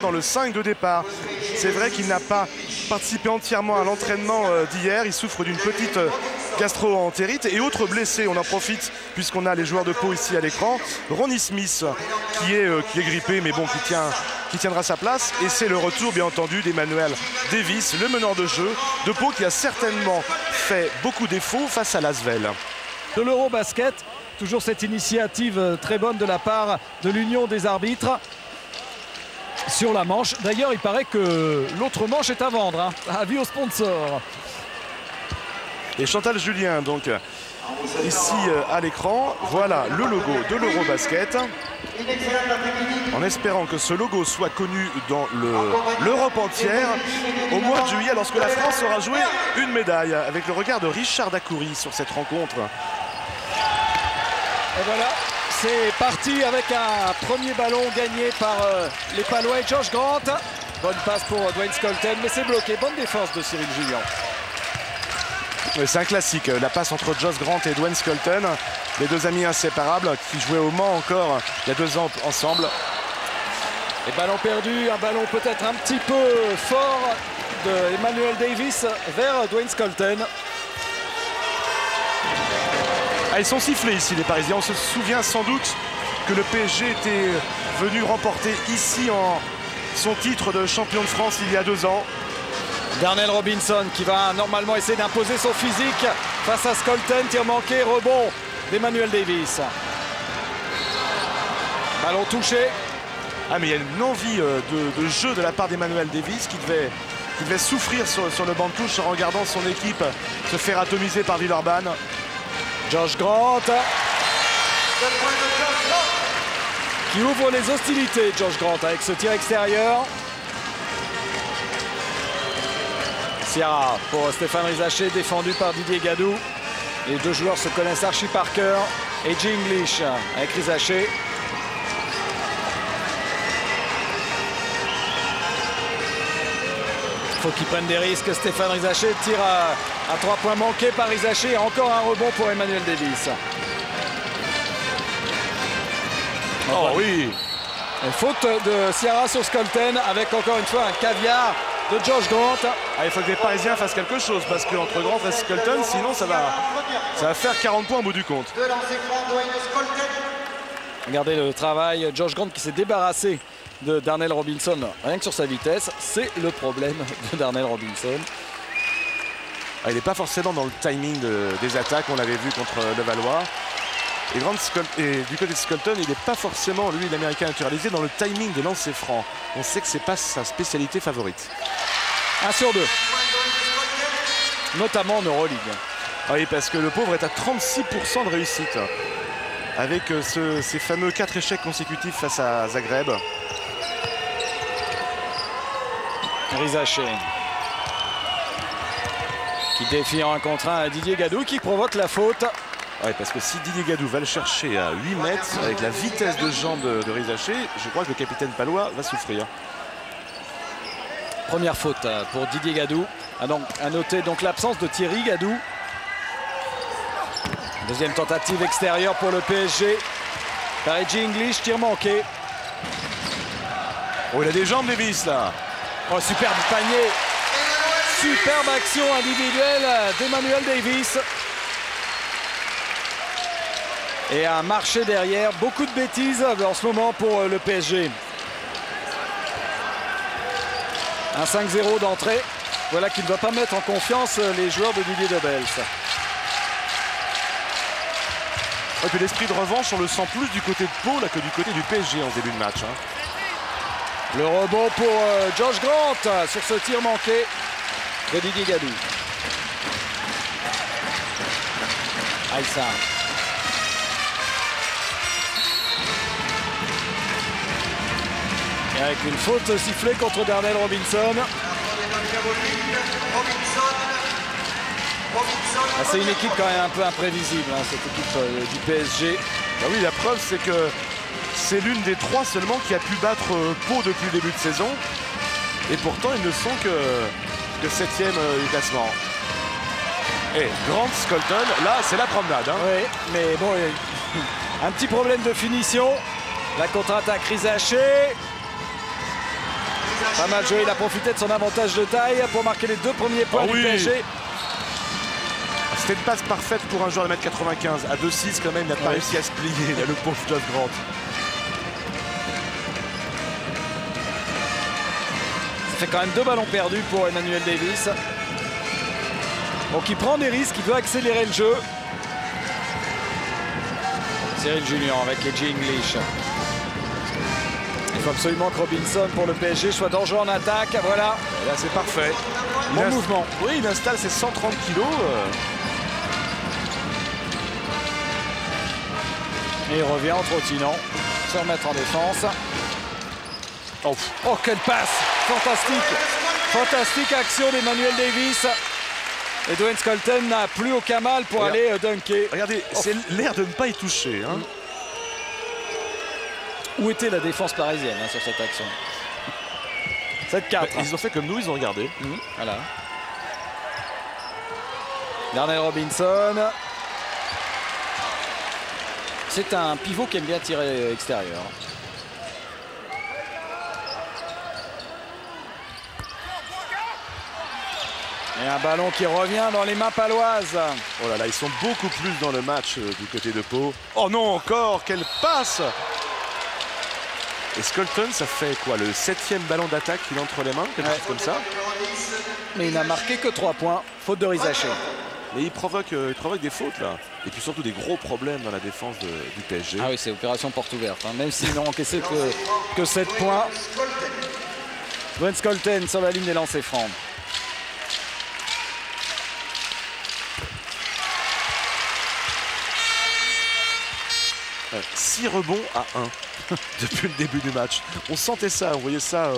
maintenant le 5 de départ. C'est vrai qu'il n'a pas participé entièrement à l'entraînement d'hier. Il souffre d'une petite gastro-entérite et autre blessé. On en profite puisqu'on a les joueurs de Pau ici à l'écran. Ronnie Smith qui est grippé mais bon qui tiendra sa place. Et c'est le retour bien entendu d'Emmanuel Davis, le meneur de jeu de Pau qui a certainement fait beaucoup défaut face à l'Asvel. De l'Eurobasket, toujours cette initiative très bonne de la part de l'Union des arbitres sur la manche. D'ailleurs, il paraît que l'autre manche est à vendre, hein. Avis aux sponsors. Et Chantal Julien, donc, ici à l'écran, voilà le logo de l'Eurobasket. En espérant que ce logo soit connu dans l'Europe entière au mois de juillet, lorsque la France aura joué une médaille, avec le regard de Richard Dacoury sur cette rencontre. Et voilà, c'est parti avec un premier ballon gagné par les Palois et Josh Grant. Bonne passe pour Dwayne Skolten, mais c'est bloqué. Bonne défense de Cyril Julien. Oui, c'est un classique, la passe entre Josh Grant et Dwayne Skolten, les deux amis inséparables qui jouaient au Mans encore il y a 2 ans ensemble. Et ballon perdu, un ballon peut-être un petit peu fort de Emmanuel Davis vers Dwayne Skolten. Ah, ils sont sifflés ici les Parisiens. On se souvient sans doute que le PSG était venu remporter ici son titre de champion de France il y a 2 ans. Darnell Robinson qui va normalement essayer d'imposer son physique face à Skolten. Tir manqué, rebond d'Emmanuel Davis. Ballon touché. Ah mais il y a une envie de jeu de la part d'Emmanuel Davis qui devait souffrir sur le banc de touche en regardant son équipe se faire atomiser par Villeurbanne. Josh Grant qui ouvre les hostilités. Josh Grant avec ce tir extérieur. Sierra pour Stéphane Rizaché, défendu par Didier Gadou. Les deux joueurs se connaissent archi par cœur. Et English avec Rizaché. Il faut qu'il prenne des risques. Stéphane Rizaché tire à 3 points manqués par Rizaché. Et encore un rebond pour Emmanuel Davis. Oh oui. Une faute de Sierra sur Skolten avec encore une fois un caviar de Josh Grant. Ah, il faut que les Parisiens fassent quelque chose parce qu'entre Grant et Skolten, sinon ça va faire 40 points au bout du compte. Regardez le travail. Josh Grant qui s'est débarrassé de Darnell Robinson rien que sur sa vitesse. C'est le problème de Darnell Robinson. Ah, il n'est pas forcément dans le timing des attaques. On l'avait vu contre Levallois. Et du côté de Skolten, il n'est pas forcément, lui, l'américain naturalisé, dans le timing des lancers francs. On sait que ce n'est pas sa spécialité favorite. 1 sur 2. Notamment en Euroleague. Ah oui, parce que le pauvre est à 36% de réussite. Avec ces fameux 4 échecs consécutifs face à Zagreb. Rizaché qui défie en 1 contre 1 à Didier Gadou qui provoque la faute. Oui, parce que si Didier Gadou va le chercher à 8 mètres, avec la vitesse de jambe de Rizaché, je crois que le capitaine palois va souffrir. Première faute pour Didier Gadou. À noter donc l'absence de Thierry Gadou. Deuxième tentative extérieure pour le PSG. Par Reggie English, tir manqué. Oh, il a des jambes, Davis, là. Oh, superbe panier. Superbe action individuelle d'Emmanuel Davis. Et un marché derrière. Beaucoup de bêtises en ce moment pour le PSG. Un 5-0 d'entrée. Voilà qui ne doit pas mettre en confiance les joueurs de Didier Dobels. Et puis l'esprit de revanche, on le sent plus du côté de Pau là, que du côté du PSG en début de match. Le rebond pour Josh Grant sur ce tir manqué de Didier Gadou. Aïssa. Et avec une faute sifflée contre Darnell Robinson. Ah, c'est une équipe quand même un peu imprévisible, hein, cette équipe du PSG. Bah oui, la preuve c'est que c'est l'une des 3 seulement qui a pu battre Pau depuis le début de saison. Et pourtant ils ne sont que 7e du classement. Et Grant, Skolten, là c'est la promenade. Hein. Oui, mais bon, un petit problème de finition. La contre-attaque Rizaché. Pas mal joué, il a profité de son avantage de taille pour marquer les 2 premiers points du PSG. C'était une passe parfaite pour un joueur de 1m95. À 2,6 quand même, il n'a pas réussi à se plier, le pauvre Josh Grant. Ça fait quand même 2 ballons perdus pour Emmanuel Davis. Donc il prend des risques, il veut accélérer le jeu. Cyril Julien avec Edgy English. Il faut absolument que Robinson pour le PSG soit dangereux en attaque. Voilà. Et là c'est parfait. Bon mouvement. Oui, il installe ses 130 kilos. Et il revient en trottinant. Se remettre en défense. Oh, quelle passe! Fantastique! Fantastique action d'Emmanuel Davis. Et Dwayne Scolton n'a plus aucun mal pour aller dunker. Regardez, c'est l'air de ne pas y toucher. Hein. Où était la défense parisienne sur cette action? 7-4. Ils ont fait comme nous, ils ont regardé. Voilà. Darnell Robinson. C'est un pivot qui aime bien tirer extérieur. Et un ballon qui revient dans les mains paloises. Oh là là, ils sont beaucoup plus dans le match du côté de Pau. Oh non, encore, quelle passe! Et Scolton, ça fait quoi, le 7e ballon d'attaque qu'il a entre les mains, quelque chose comme ça? Mais il n'a marqué que 3 points, faute de Rizaché. Mais il provoque des fautes là. Et puis surtout des gros problèmes dans la défense du PSG. Ah oui, c'est opération porte ouverte. Hein. Même s'ils n'ont encaissé que 7 points. Dwayne Scolton sur la ligne des lancers francs. Ouais, 6 rebonds à 1 depuis le début du match. On sentait ça, on voyait ça.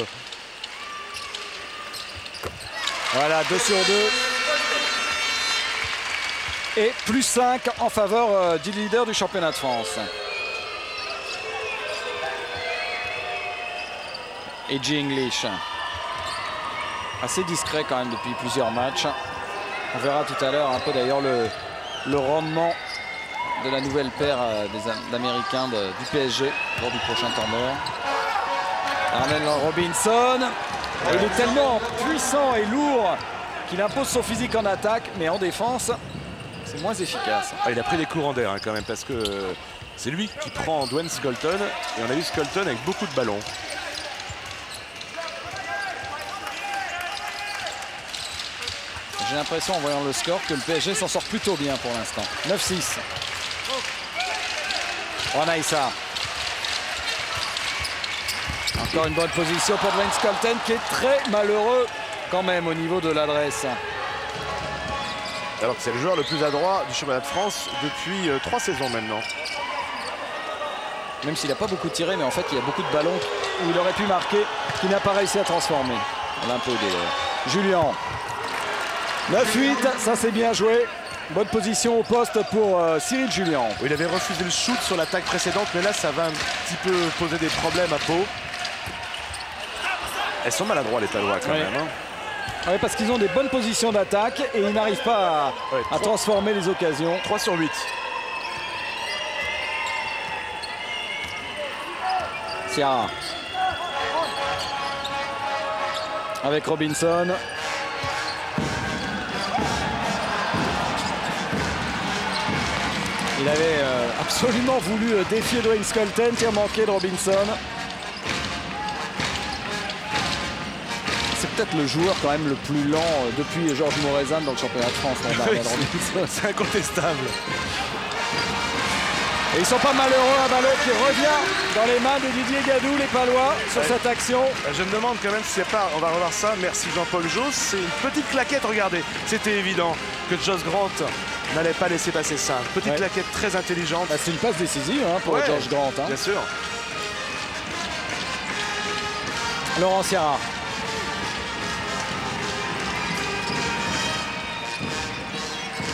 Voilà, 2 sur 2. Et plus 5 en faveur du leader du championnat de France. Edgy English. Assez discret quand même depuis plusieurs matchs. On verra tout à l'heure un peu d'ailleurs le rendement de la nouvelle paire d'Américains du PSG lors du prochain temps mort. Darnell Robinson. Et il est tellement puissant et lourd qu'il impose son physique en attaque, mais en défense, c'est moins efficace. Ah, il a pris des courants d'air quand même, parce que c'est lui qui prend Dwayne Scolton. Et on a vu Scolton avec beaucoup de ballons. J'ai l'impression, en voyant le score, que le PSG s'en sort plutôt bien pour l'instant. 9-6. Onaïssa. Encore une bonne position pour Dwayne Scolton, qui est très malheureux quand même au niveau de l'adresse. Alors que c'est le joueur le plus adroit du championnat de France depuis 3 saisons maintenant. Même s'il n'a pas beaucoup tiré, mais en fait il y a beaucoup de ballons où il aurait pu marquer, qu'il n'a pas réussi à transformer. On l'a un peu aidé d'ailleurs. Julien. 9-8, ça c'est bien joué. Bonne position au poste pour Cyril Julien. Il avait refusé le shoot sur l'attaque précédente, mais là ça va un petit peu poser des problèmes à Pau. Elles sont maladroits les Palois quand même. Hein. Oui, parce qu'ils ont des bonnes positions d'attaque et ils n'arrivent pas à transformer les occasions. 3 sur 8. Ciara. Avec Robinson. Il avait absolument voulu défier Dwayne Scolton, tir manqué de Robinson. C'est peut-être le joueur quand même le plus lent depuis Georges Morezan dans le championnat de France. C'est incontestable. Et ils sont pas malheureux, un ballon qui revient dans les mains de Didier Gadou, les Palois, sur cette action. Je me demande quand même si c'est pas, on va revoir ça, merci Jean-Paul Josse, c'est une petite claquette, regardez. C'était évident que Josh Grant n'allait pas laisser passer ça. Petite claquette très intelligente. C'est une passe décisive pour Josh Grant. Hein. Bien sûr. Laurent Ciara.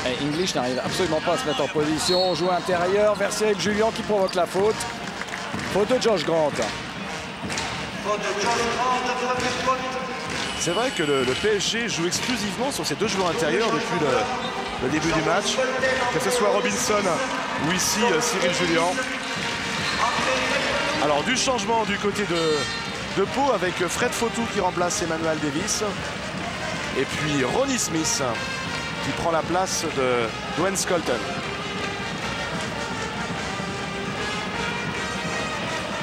Et English n'arrive absolument pas à se mettre en position. On joue intérieur vers Cyril Julien qui provoque la faute. Faute de Josh Grant. C'est vrai que le PSG joue exclusivement sur ces 2 joueurs intérieurs depuis le début du match. Que ce soit Robinson ou ici Cyril Julien. Alors du changement du côté de Pau avec Fred Fautou qui remplace Emmanuel Davis. Et puis Ronnie Smith qui prend la place de Dwayne Skolton.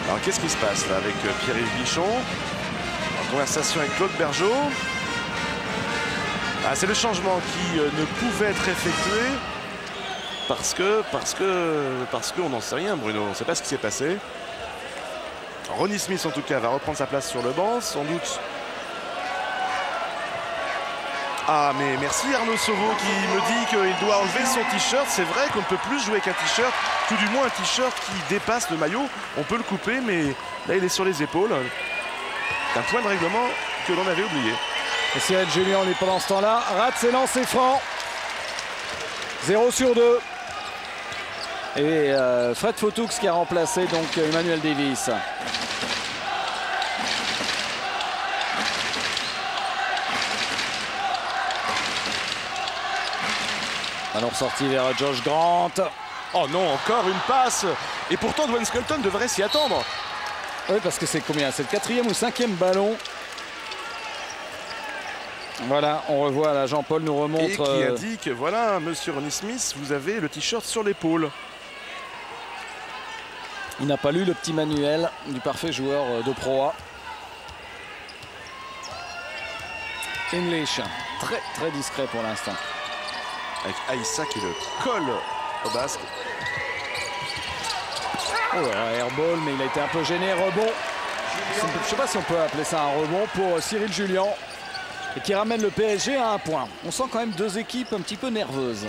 Alors qu'est-ce qui se passe là avec Pierre-Yves Bichon en conversation avec Claude Bergeau? Ah, c'est le changement qui ne pouvait être effectué parce qu'on n'en sait rien, Bruno. On ne sait pas ce qui s'est passé. Ronnie Smith en tout cas va reprendre sa place sur le banc, sans doute. Ah mais merci Arnaud Sauveau qui me dit qu'il doit enlever son t-shirt. C'est vrai qu'on ne peut plus jouer avec un t-shirt, tout du moins un t-shirt qui dépasse le maillot. On peut le couper, mais là il est sur les épaules. C'est un point de règlement que l'on avait oublié. Et Cyril Julien, lui, pendant ce temps-là, rate ses lancers francs. 0 sur 2. Et Fred Fautoux qui a remplacé donc Emmanuel Davis. Alors sorti vers Josh Grant. Oh non, encore une passe. Et pourtant Dwayne Skolton devrait s'y attendre. Oui, parce que c'est combien? C'est le 4e ou 5e ballon. Voilà, on revoit là, Jean-Paul nous remontre. Et qui indique, voilà, monsieur Ronnie Smith, vous avez le t-shirt sur l'épaule. Il n'a pas lu le petit manuel du parfait joueur de Pro A. English, très très discret pour l'instant. Avec Aïssa qui le colle au basque. Oh, airball, mais il a été un peu gêné. Rebond. Je ne sais pas si on peut appeler ça un rebond pour Cyril Julien. Et qui ramène le PSG à 1 point. On sent quand même deux équipes un petit peu nerveuses.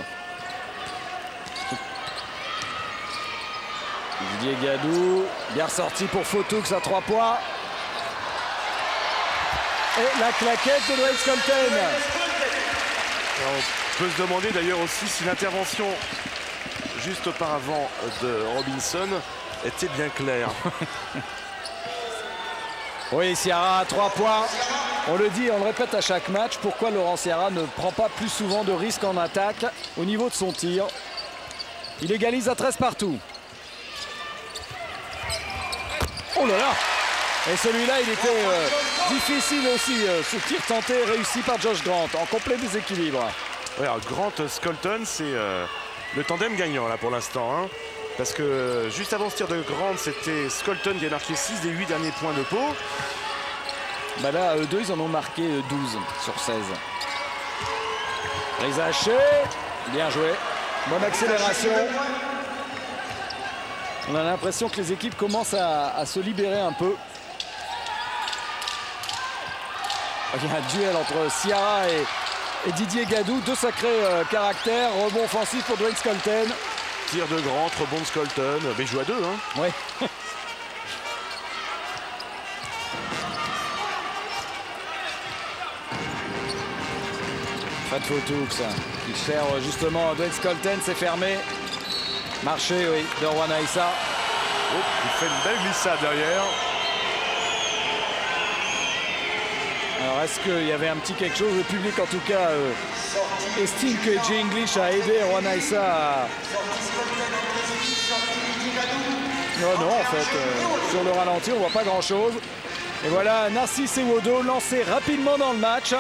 Didier Gadou, bien ressorti pour Fautoux à 3 points. Et la claquette de Dwayne Skolton. On peut se demander d'ailleurs aussi si l'intervention juste auparavant de Robinson était bien claire. Oui, Ciara à 3 points. On le dit, on le répète à chaque match. Pourquoi Laurent Ciara ne prend pas plus souvent de risques en attaque au niveau de son tir? Il égalise à 13 partout. Oh là là! Et celui-là, il était difficile aussi. Ce tir tenté réussi par Josh Grant en complet déséquilibre. Ouais, alors Grant Skolton, c'est le tandem gagnant là pour l'instant. Hein, parce que juste avant ce tir de Grant, c'était Skolton qui a marqué 6 des 8 derniers points de Pau. Bah là, eux deux, ils en ont marqué 12 sur 16. Rizaché, bien joué. Bonne accélération. On a l'impression que les équipes commencent à se libérer un peu. Il y a un duel entre Ciara et Didier Gadou. Deux sacrés caractères. Rebond offensif pour Dwayne Skolton. Tir de Grant, rebond de Skolton. Mais il joue à 2. Hein. Oui. Fred Fautoux qui sert justement Dwayne Skolton. C'est fermé. Marché, oui, de Rowan Aïssa. Oh, il fait une belle glissade derrière. Alors est-ce qu'il y avait un petit quelque chose? Le public en tout cas estime que Jay English a aidé Rowan Aïssa à... Non, en fait, sur le ralenti, on voit pas grand chose. Et voilà, Narcisse Ewodo lancé rapidement dans le match.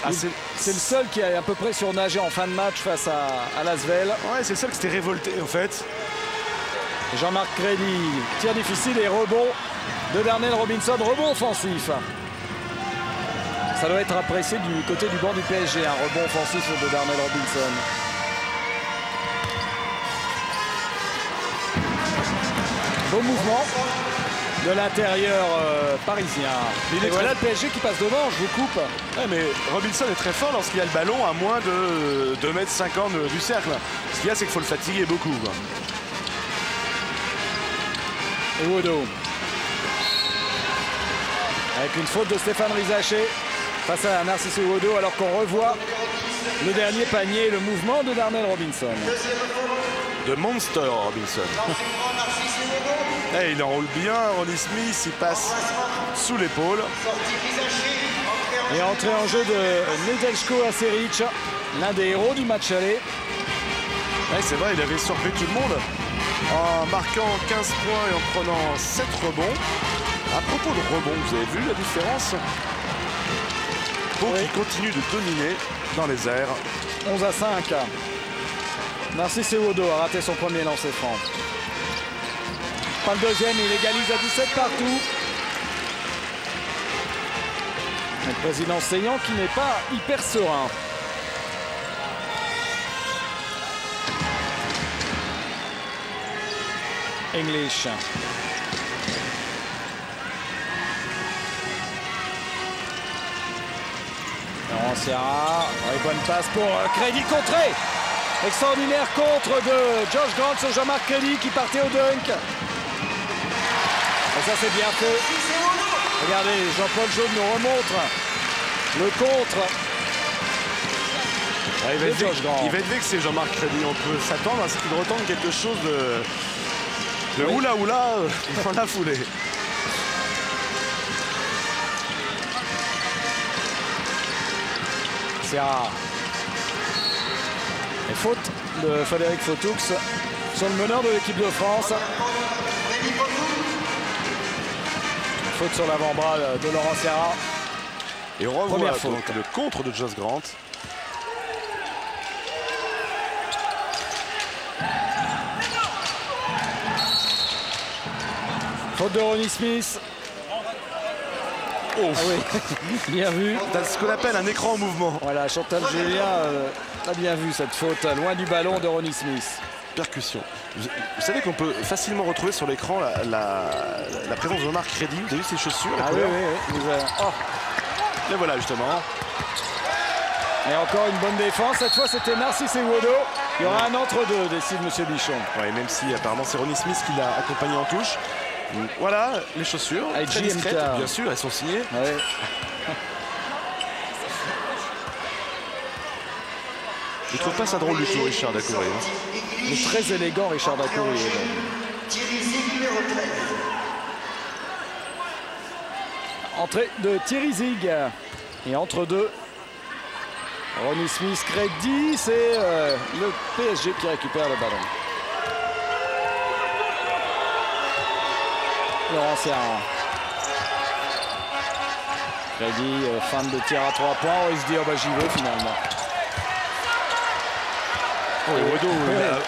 Ah, c'est le seul qui a à peu près surnagé en fin de match face à l'Asvel. Ouais, c'est le seul qui s'était révolté en fait. Jean-Marc Crédy, tir difficile et rebond de Darnell Robinson, rebond offensif. Ça doit être apprécié du côté du banc du PSG, un rebond offensif de Darnell Robinson. Beau mouvement de l'intérieur parisien. Et voilà le PSG qui passe devant, je vous coupe. Ouais, mais Robinson est très fort lorsqu'il a le ballon à moins de 2,50 m du cercle. Ce qu'il y a, c'est qu'il faut le fatiguer beaucoup. Et Wodo. Avec une faute de Stéphane Rizaché face à Narcisse Wodo, alors qu'on revoit le dernier panier, le mouvement de Darnell Robinson. De Monster Robinson. Et il enroule bien, Ronnie Smith, il passe sous l'épaule. Et entrée en jeu de Nedeljko Aseric, l'un des héros du match aller. Ouais, c'est vrai, il avait surpris tout le monde en marquant 15 points et en prenant 7 rebonds. À propos de rebond, vous avez vu la différence? Pau qui continue de dominer dans les airs. 11-5. Narcisse Ewodo a raté son premier lancer franc. Pas le deuxième, il égalise à 17 partout. Le président Seillan qui n'est pas hyper serein. English. Laurent Sierra. Bonne passe pour Crédit contré. Extraordinaire contre de Josh Grant sur Jean-Marc Crédit qui partait au dunk. Et ça c'est bien fait. Regardez, Jean-Paul Jaune nous remontre le contre. Il va être vexé Jean-Marc Crédit. On peut s'attendre à ce qu'il retente quelque chose de oula dans la foulée. Sierra. Et faute de Frédéric Fautoux sur le meneur de l'équipe de France. Faute sur l'avant-bras de Laurent Sierra. Et on revoit donc le contre de Josh Grant. Faute de Ronnie Smith. Oh. Ah oui, bien vu. T'as ce qu'on appelle un écran en mouvement. Voilà, Chantal Julien a bien vu cette faute loin du ballon de Ronnie Smith. Percussion. Vous savez qu'on peut facilement retrouver sur l'écran la présence de Jean-Marc Crédit. Vous avez vu ses chaussures? Ah oui. Oh. Et voilà justement. Et encore une bonne défense. Cette fois, c'était Narcisse Ewodo. Il y aura un entre-deux, décide M. Bichon. Ouais, même si apparemment c'est Ronnie Smith qui l'a accompagné en touche. Voilà les chaussures. Très discrètes, bien sûr, elles sont signées. Ouais. Je trouve pas ça drôle du tout, Richard Dacoury. Il est très élégant, Richard Dacoury. Entrée de Thierry Zig. Et entre deux, Ronnie Smith, Crédit, c'est le PSG qui récupère le ballon. Laurent Sierra. Crédit, fan de tir à 3 points. Il se dit, oh bah j'y vais finalement. Oh, Ewodo,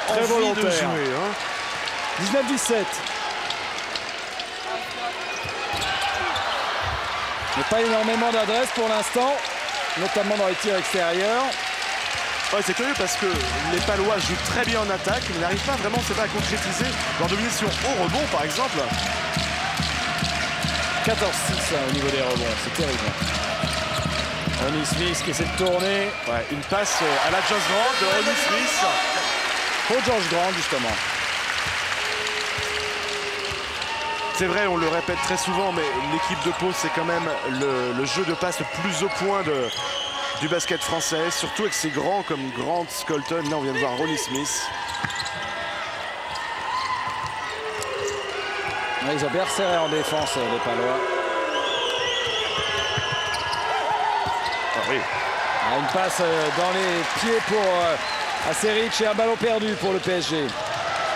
très volontaire. De jouer, hein. 19-17. Mais pas énormément d'adresse pour l'instant, notamment dans les tirs extérieurs. Ouais, c'est curieux parce que les Palois jouent très bien en attaque, mais n'arrivent pas vraiment à concrétiser leur domination au rebond, par exemple. 14-6 au niveau des rebonds, c'est terrible. Ronnie Smith qui essaie de tourner. Ouais, une passe à la Josh Grant de Ronnie Smith. Pour Josh Grant, justement. C'est vrai, on le répète très souvent, mais l'équipe de Pau, c'est quand même le jeu de passe le plus au point du basket français, surtout avec ces grands comme Grant, Scolton. Là, on vient de voir Ronnie Smith. Ils ont bien resserré en défense, les Palois. Ah oui. Une passe dans les pieds pour Aceric et un ballon perdu pour le PSG.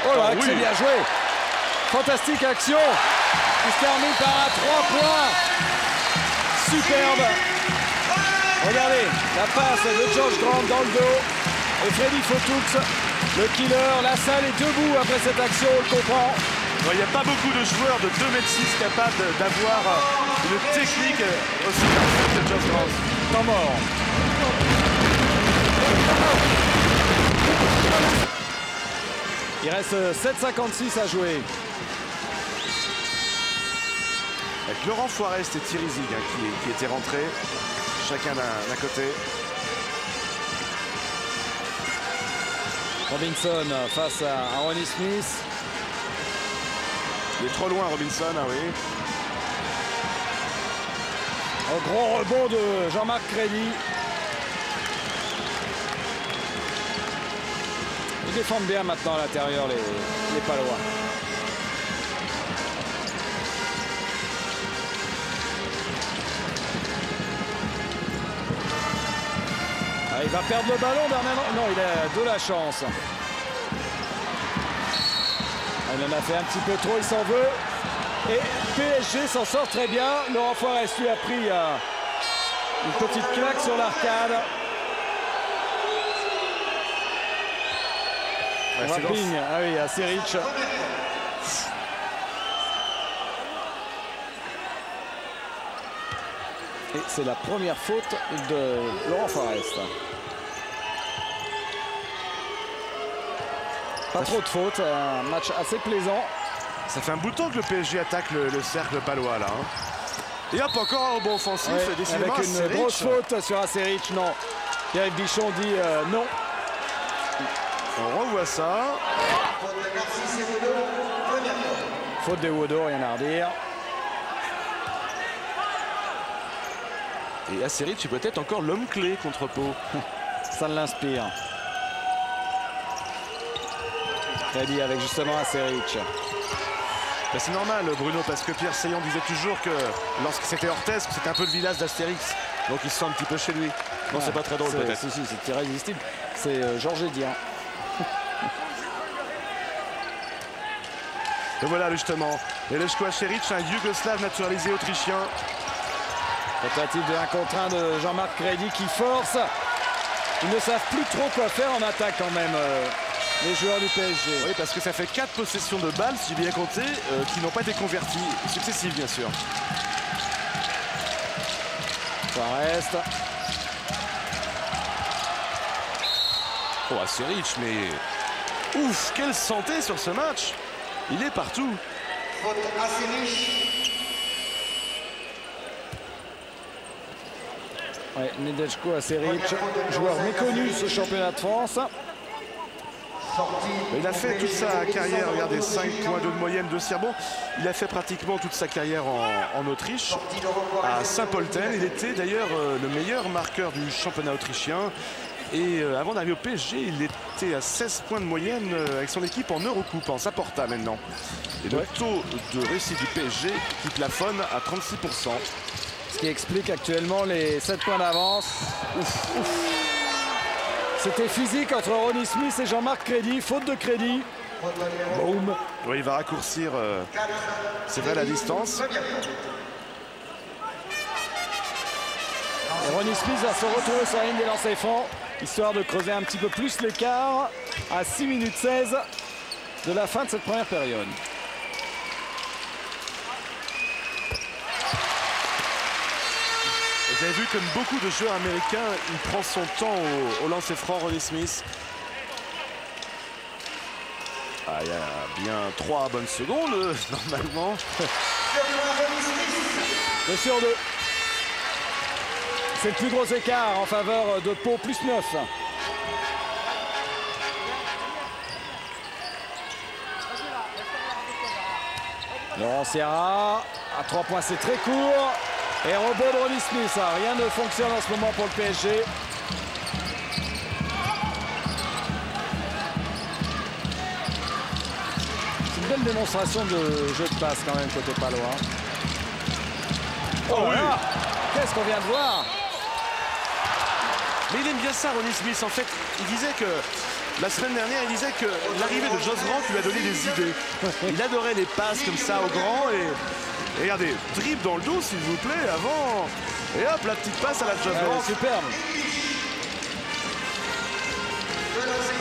Oh là, c'est bien joué. Fantastique action. Il se termine par un 3 points. Superbe. Regardez, la passe de Josh Grant dans le dos. Et Freddy Fautoux, le killer. La salle est debout après cette action, on le comprend. Il n'y a pas beaucoup de joueurs de 2,6 m capables d'avoir une technique aussi parfaite que Josh Grant. Temps mort. Il reste 7,56 à jouer. Avec Laurent Foirest et Thierry Zig qui étaient rentrés, chacun d'un côté. Robinson face à Ronnie Smith. Il est trop loin, Robinson, ah oui. Un gros rebond de Jean-Marc Crédit. Ils défendent bien maintenant à l'intérieur, les Palois. Ah, il va perdre le ballon, Bernard. Non, il a de la chance. Il en a fait un petit peu trop, il s'en veut. Et PSG s'en sort très bien. Laurent Forest lui a pris une petite claque sur l'arcade. Rapping, ah oui, à Seric. Et c'est la première faute de Laurent Forest. Pas trop de fautes, un match assez plaisant. Ça fait un bout de temps que le PSG attaque le cercle palois là. Et hop, encore un rebond offensif. Ouais, avec une grosse faute sur Seric, non. Pierre-Yves Bichon dit non. On revoit ça. Faute de Wodo, rien à redire. Et Seric est peut-être encore l'homme clé contre Pau. Ça l'inspire. Crédit avec justement Seric. Ben c'est normal Bruno, parce que Pierre Seillon disait toujours que lorsque c'était Orthez, c'était un peu le village d'Astérix. Donc il se sent un petit peu chez lui. Non, c'est pas très drôle peut-être. Si, c'est irrésistible. C'est Georges Edien. Et voilà justement. Et Leszko Seric, un Yougoslave naturalisé autrichien. Tentative de 1 contre 1 de Jean-Marc Crédit qui force. Ils ne savent plus trop quoi faire en attaque quand même, les joueurs du PSG. Oui, parce que ça fait 4 possessions de balles, si j'ai bien compté, qui n'ont pas été converties. Successives, bien sûr. Ça reste. Oh, Seric, mais... Ouf, quelle santé sur ce match. Il est partout. Faute à Seric. Ouais, Nedeljko Seric, joueur méconnu ce championnat de France. Il a fait toute sa carrière, regardez, 5,2 de moyenne de tir. Bon, il a fait pratiquement toute sa carrière en Autriche, à Saint-Polten. Il était d'ailleurs le meilleur marqueur du championnat autrichien. Et avant d'arriver au PSG, il était à 16 points de moyenne avec son équipe en Eurocoupe, en Saporta maintenant. Et le taux de réussite du PSG qui plafonne à 36%. Ce qui explique actuellement les 7 points d'avance. C'était physique entre Ronnie Smith et Jean-Marc Crédit. Faute de Crédit. Boum. Oui, il va raccourcir, c'est vrai, la distance. Et Ronnie Smith va se retrouver sur la ligne des lancers francs, histoire de creuser un petit peu plus l'écart à 6 minutes 16 de la fin de cette première période. Vous avez vu comme beaucoup de joueurs américains, il prend son temps au lancer franc, Ronnie Smith. Ah, il y a bien 3 bonnes secondes, normalement. 2 sur 2. C'est le plus gros écart en faveur de Pau, plus 9. Laurent Sierra, à 3 points, c'est très court. Et rebond de Ronnie Smith, rien ne fonctionne en ce moment pour le PSG. C'est une belle démonstration de jeu de passe quand même côté palois. Oh là, qu'est-ce qu'on vient de voir? Mais il aime bien ça, Ronnie Smith. En fait, il disait que la semaine dernière, il disait que l'arrivée de Jos Grant lui a donné des idées. Il adorait les passes comme ça au grand et regardez, dribble dans le dos s'il vous plaît avant. Et hop, la petite passe à la Jos Grant. Superbe.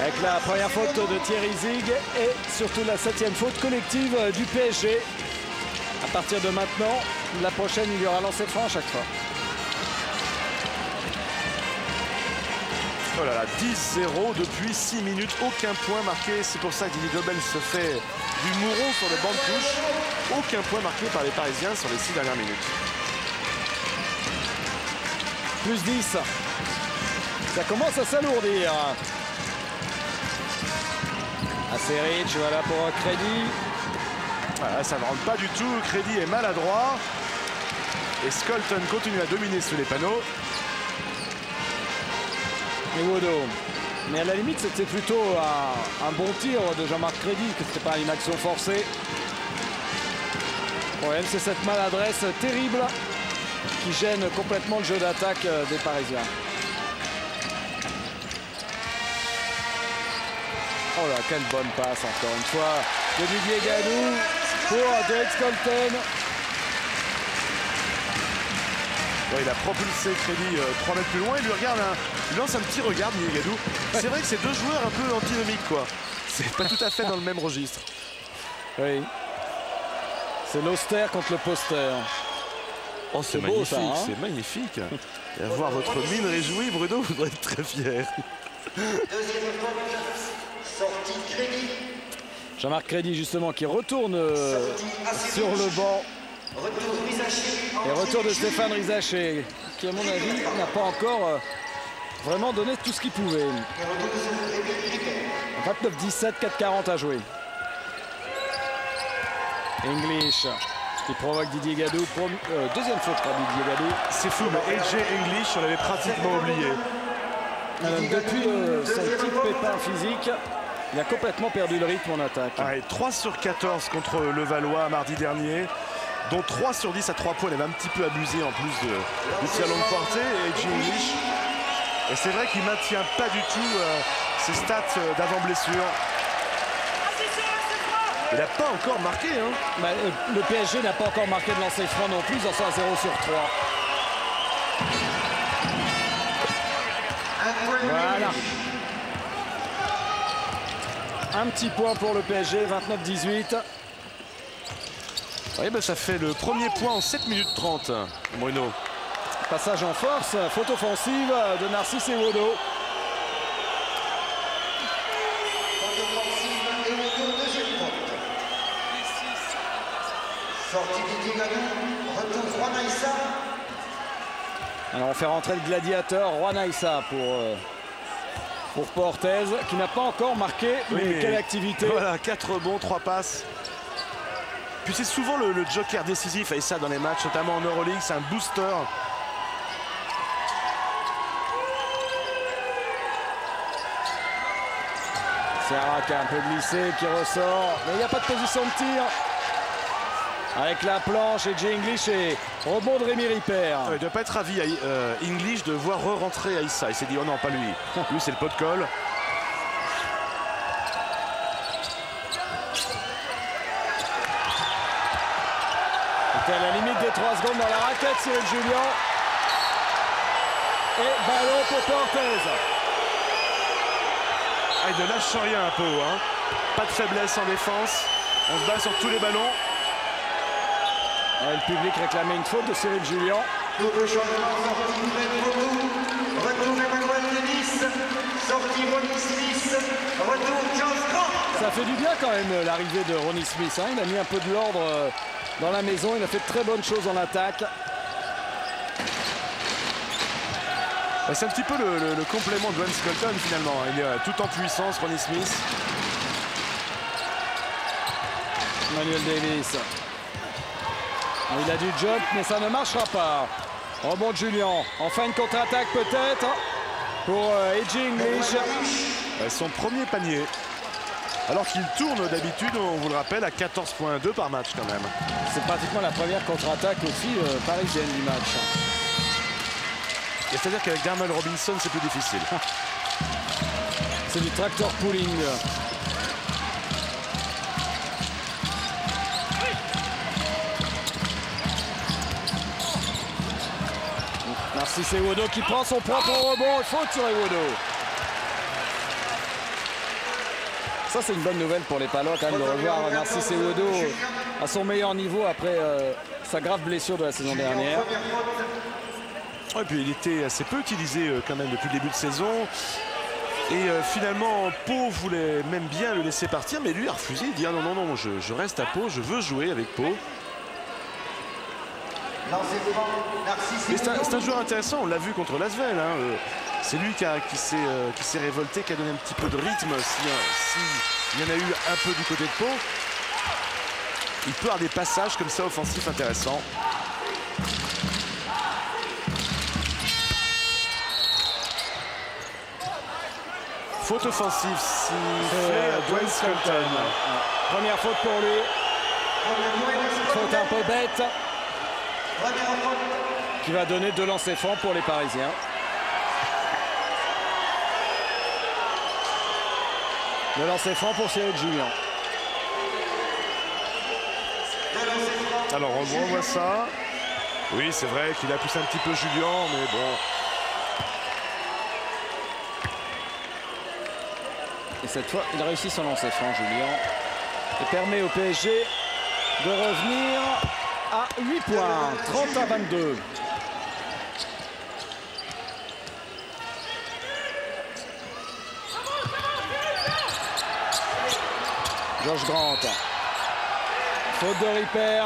Avec la première faute de Thierry Zig et surtout la 7e faute collective du PSG. À partir de maintenant, la prochaine, il y aura lancé franc à chaque fois. Oh là là, 10-0 depuis 6 minutes, aucun point marqué. C'est pour ça que Didier Gobel se fait du mouron sur le banc de touche. Aucun point marqué par les Parisiens sur les 6 dernières minutes. Plus 10. Ça commence à s'alourdir. Seric, voilà pour Crédit. Voilà, ça ne rentre pas du tout. Crédit est maladroit. Et Skolton continue à dominer sous les panneaux. Et Wodo. Mais à la limite, c'était plutôt un bon tir de Jean-Marc Crédit, que ce n'était pas une action forcée. Le problème, c'est cette maladresse terrible qui gêne complètement le jeu d'attaque des Parisiens. Oh là, quelle bonne passe encore une fois de Didier Gadou. pour Derek Skelton. Ouais, il a propulsé Crédit 3 mètres plus loin. Il lui lance un petit regard, Didier Gadou. C'est vrai que c'est deux joueurs un peu antinomiques, quoi. C'est pas tout à fait dans le même registre. Oui. C'est l'austère contre le poster. Oh, c'est beau, magnifique, ça, hein. c'est magnifique. Et à voir votre mine réjouie, Bruno, vous devez être très fier. Deuxième faute, sortie Crédit. Jean-Marc Crédit, justement, qui retourne sur le banc. Retour Rizaché. Et retour de Stéphane Rizaché, qui, à mon avis, n'a pas encore vraiment donné tout ce qu'il pouvait. 29-17, 4-40 à jouer. English qui provoque Didier Gadou. Deuxième faute pour Didier Gadou. C'est fou, mais AJ English, on l'avait pratiquement oublié. Depuis son petit pépin physique, il a complètement perdu le rythme en attaque. Ouais, 3 sur 14 contre Levallois mardi dernier, dont 3 sur 10 à 3 points. Il avait un petit peu abusé en plus du tir longue portée. Et AJ English, et c'est vrai qu'il ne maintient pas du tout ses stats d'avant-blessure. Il n'a pas encore marqué. Hein. Le PSG n'a pas encore marqué de lancer franc non plus, ils en sont à 0 sur 3. Voilà. Un petit point pour le PSG, 29-18. Oui, ben ça fait le premier point en 7 minutes 30, Bruno. Passage en force, faute offensive de Narcisse Ewodo. Faute offensive et retour deuxième faute. Sortie Didier Gadou. Retour Juan Aïssa. Alors on fait rentrer le gladiateur Juan Aïssa pour Portez, qui n'a pas encore marqué. Oui, mais quelle activité. Voilà, 4 rebonds, 3 passes. Puis c'est souvent le joker décisif, Aïssa, dans les matchs, notamment en Euroleague, c'est un booster. Serra qui a un peu glissé, qui ressort, mais il n'y a pas de position de tir. Avec la planche et Jay English et rebond de Rémi Ripper. Il ne doit pas être ravi, English, de voir re-rentrer Aïssa. Il s'est dit, oh non, pas lui. Lui, c'est le pot de colle. C'était à la limite des 3 secondes dans la raquette, Cyril Julien. Et ballon pour Portez. Ah, il ne lâche rien un peu. Hein. Pas de faiblesse en défense. On se bat sur tous les ballons. Et le public réclamait une faute de Cyril Julien. Double changement, sortie nouvelle photo. Retour Emmanuel Dennis. Sortie Ronnie Smith. Retour Charles Grant. Ça fait du bien quand même l'arrivée de Ronnie Smith. Hein. Il a mis un peu de l'ordre dans la maison. Il a fait de très bonnes choses en attaque. C'est un petit peu le complément de Dwayne Skelton finalement. Il est tout en puissance, Ronnie Smith. Manuel Davis. Il a du jump, mais ça ne marchera pas. Rebond de Julien. Enfin une contre-attaque peut-être pour AJ English. Son premier panier. Alors qu'il tourne d'habitude, on vous le rappelle, à 14,2 par match quand même. C'est pratiquement la première contre-attaque aussi parisienne du match. C'est-à-dire qu'avec Dermal Robinson, c'est plus difficile. C'est du tractor pulling. Narcisse Ewodo qui prend son propre rebond. Faute sur Ewodo. Ça, c'est une bonne nouvelle pour les Palois quand même de revoir Narcisse Ewodo à son meilleur niveau après sa grave blessure de la saison dernière. Et puis il était assez peu utilisé quand même depuis le début de saison. Et finalement, Pau voulait même bien le laisser partir, mais lui a refusé. Il dit ah, non, je reste à Pau, je veux jouer avec Pau. Mais c'est un joueur intéressant, on l'a vu contre l'Asvel. Hein. C'est lui qui s'est révolté, qui a donné un petit peu de rythme. S'il y en a eu un peu du côté de Pau, il peut avoir des passages comme ça offensifs intéressants. Faute offensive, Dwayne Skelton. Première faute pour lui. Faute un peu bête. Qui va donner 2 lancers francs pour les Parisiens. Le lancer franc pour Cyril Julien. Alors on revoit ça. Oui, c'est vrai qu'il a poussé un petit peu Julien, mais bon. Et cette fois, il réussit son lancer franc, Julien. Et permet au PSG de revenir à 8 points, 30-22. Josh Grant. Faute de Ripper.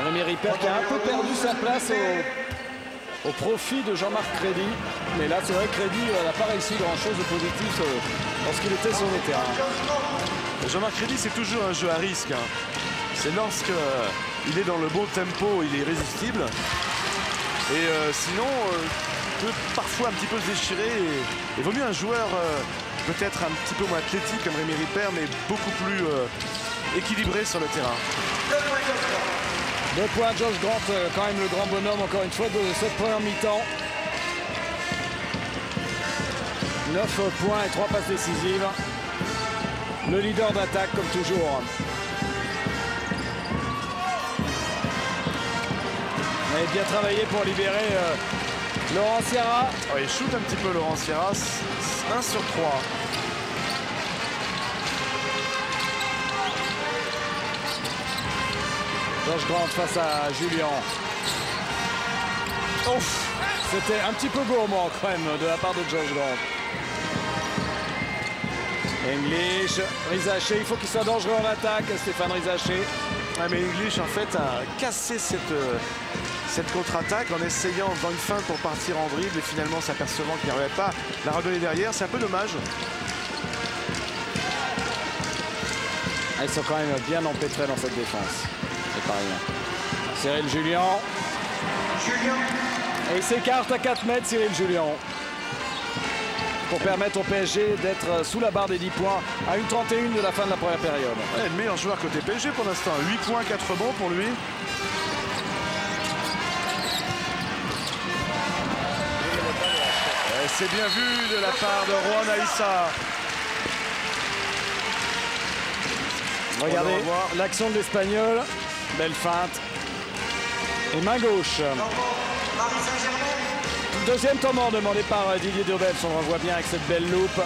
Rémi Ripper qui a un peu perdu sa place au profit de Jean-Marc Crédy. Mais là, c'est vrai que Crédy n'a pas réussi grand-chose de positif lorsqu'il était sur le terrain. Jean-Marc Crédy, c'est toujours un jeu à risque. Hein. C'est lorsqu'il est dans le bon tempo, il est irrésistible. Et sinon, il peut parfois un petit peu se déchirer. Et il vaut mieux un joueur peut-être un petit peu moins athlétique comme Rémi Ripper, mais beaucoup plus équilibré sur le terrain. 2 points, Josh Grant, quand même le grand bonhomme, encore une fois, de cette première mi-temps. 9 points et 3 passes décisives. Le leader d'attaque, comme toujours. Il a bien travaillé pour libérer Laurent Sierra. Oh, il shoot un petit peu Laurent Sierra, 1 sur 3. Josh Grant face à Julien. Ouf, c'était un petit peu gourmand quand même de la part de Josh Grant. English, Rizaché, il faut qu'il soit dangereux en attaque, Stéphane Rizaché. Ouais, mais English en fait a cassé cette contre-attaque en essayant dans une feinte pour partir en dribble et finalement s'apercevant qu'il n'arrivait pas à la redonner derrière. C'est un peu dommage. Ils sont quand même bien empêtrés dans cette défense. C'est pas rien. Cyril Julien. Et il s'écarte à 4 mètres, Cyril Julien. Pour permettre au PSG d'être sous la barre des 10 points à 1:31 de la fin de la première période. Ouais, le meilleur joueur côté PSG pour l'instant. 8 points, 4 rebonds pour lui. C'est bien vu de la part de Juan Aïssa. Regardez l'action de l'Espagnol. Belle feinte. Et main gauche. Deuxième temps mort demandé par Didier Derbel. On le voit bien avec cette belle loupe.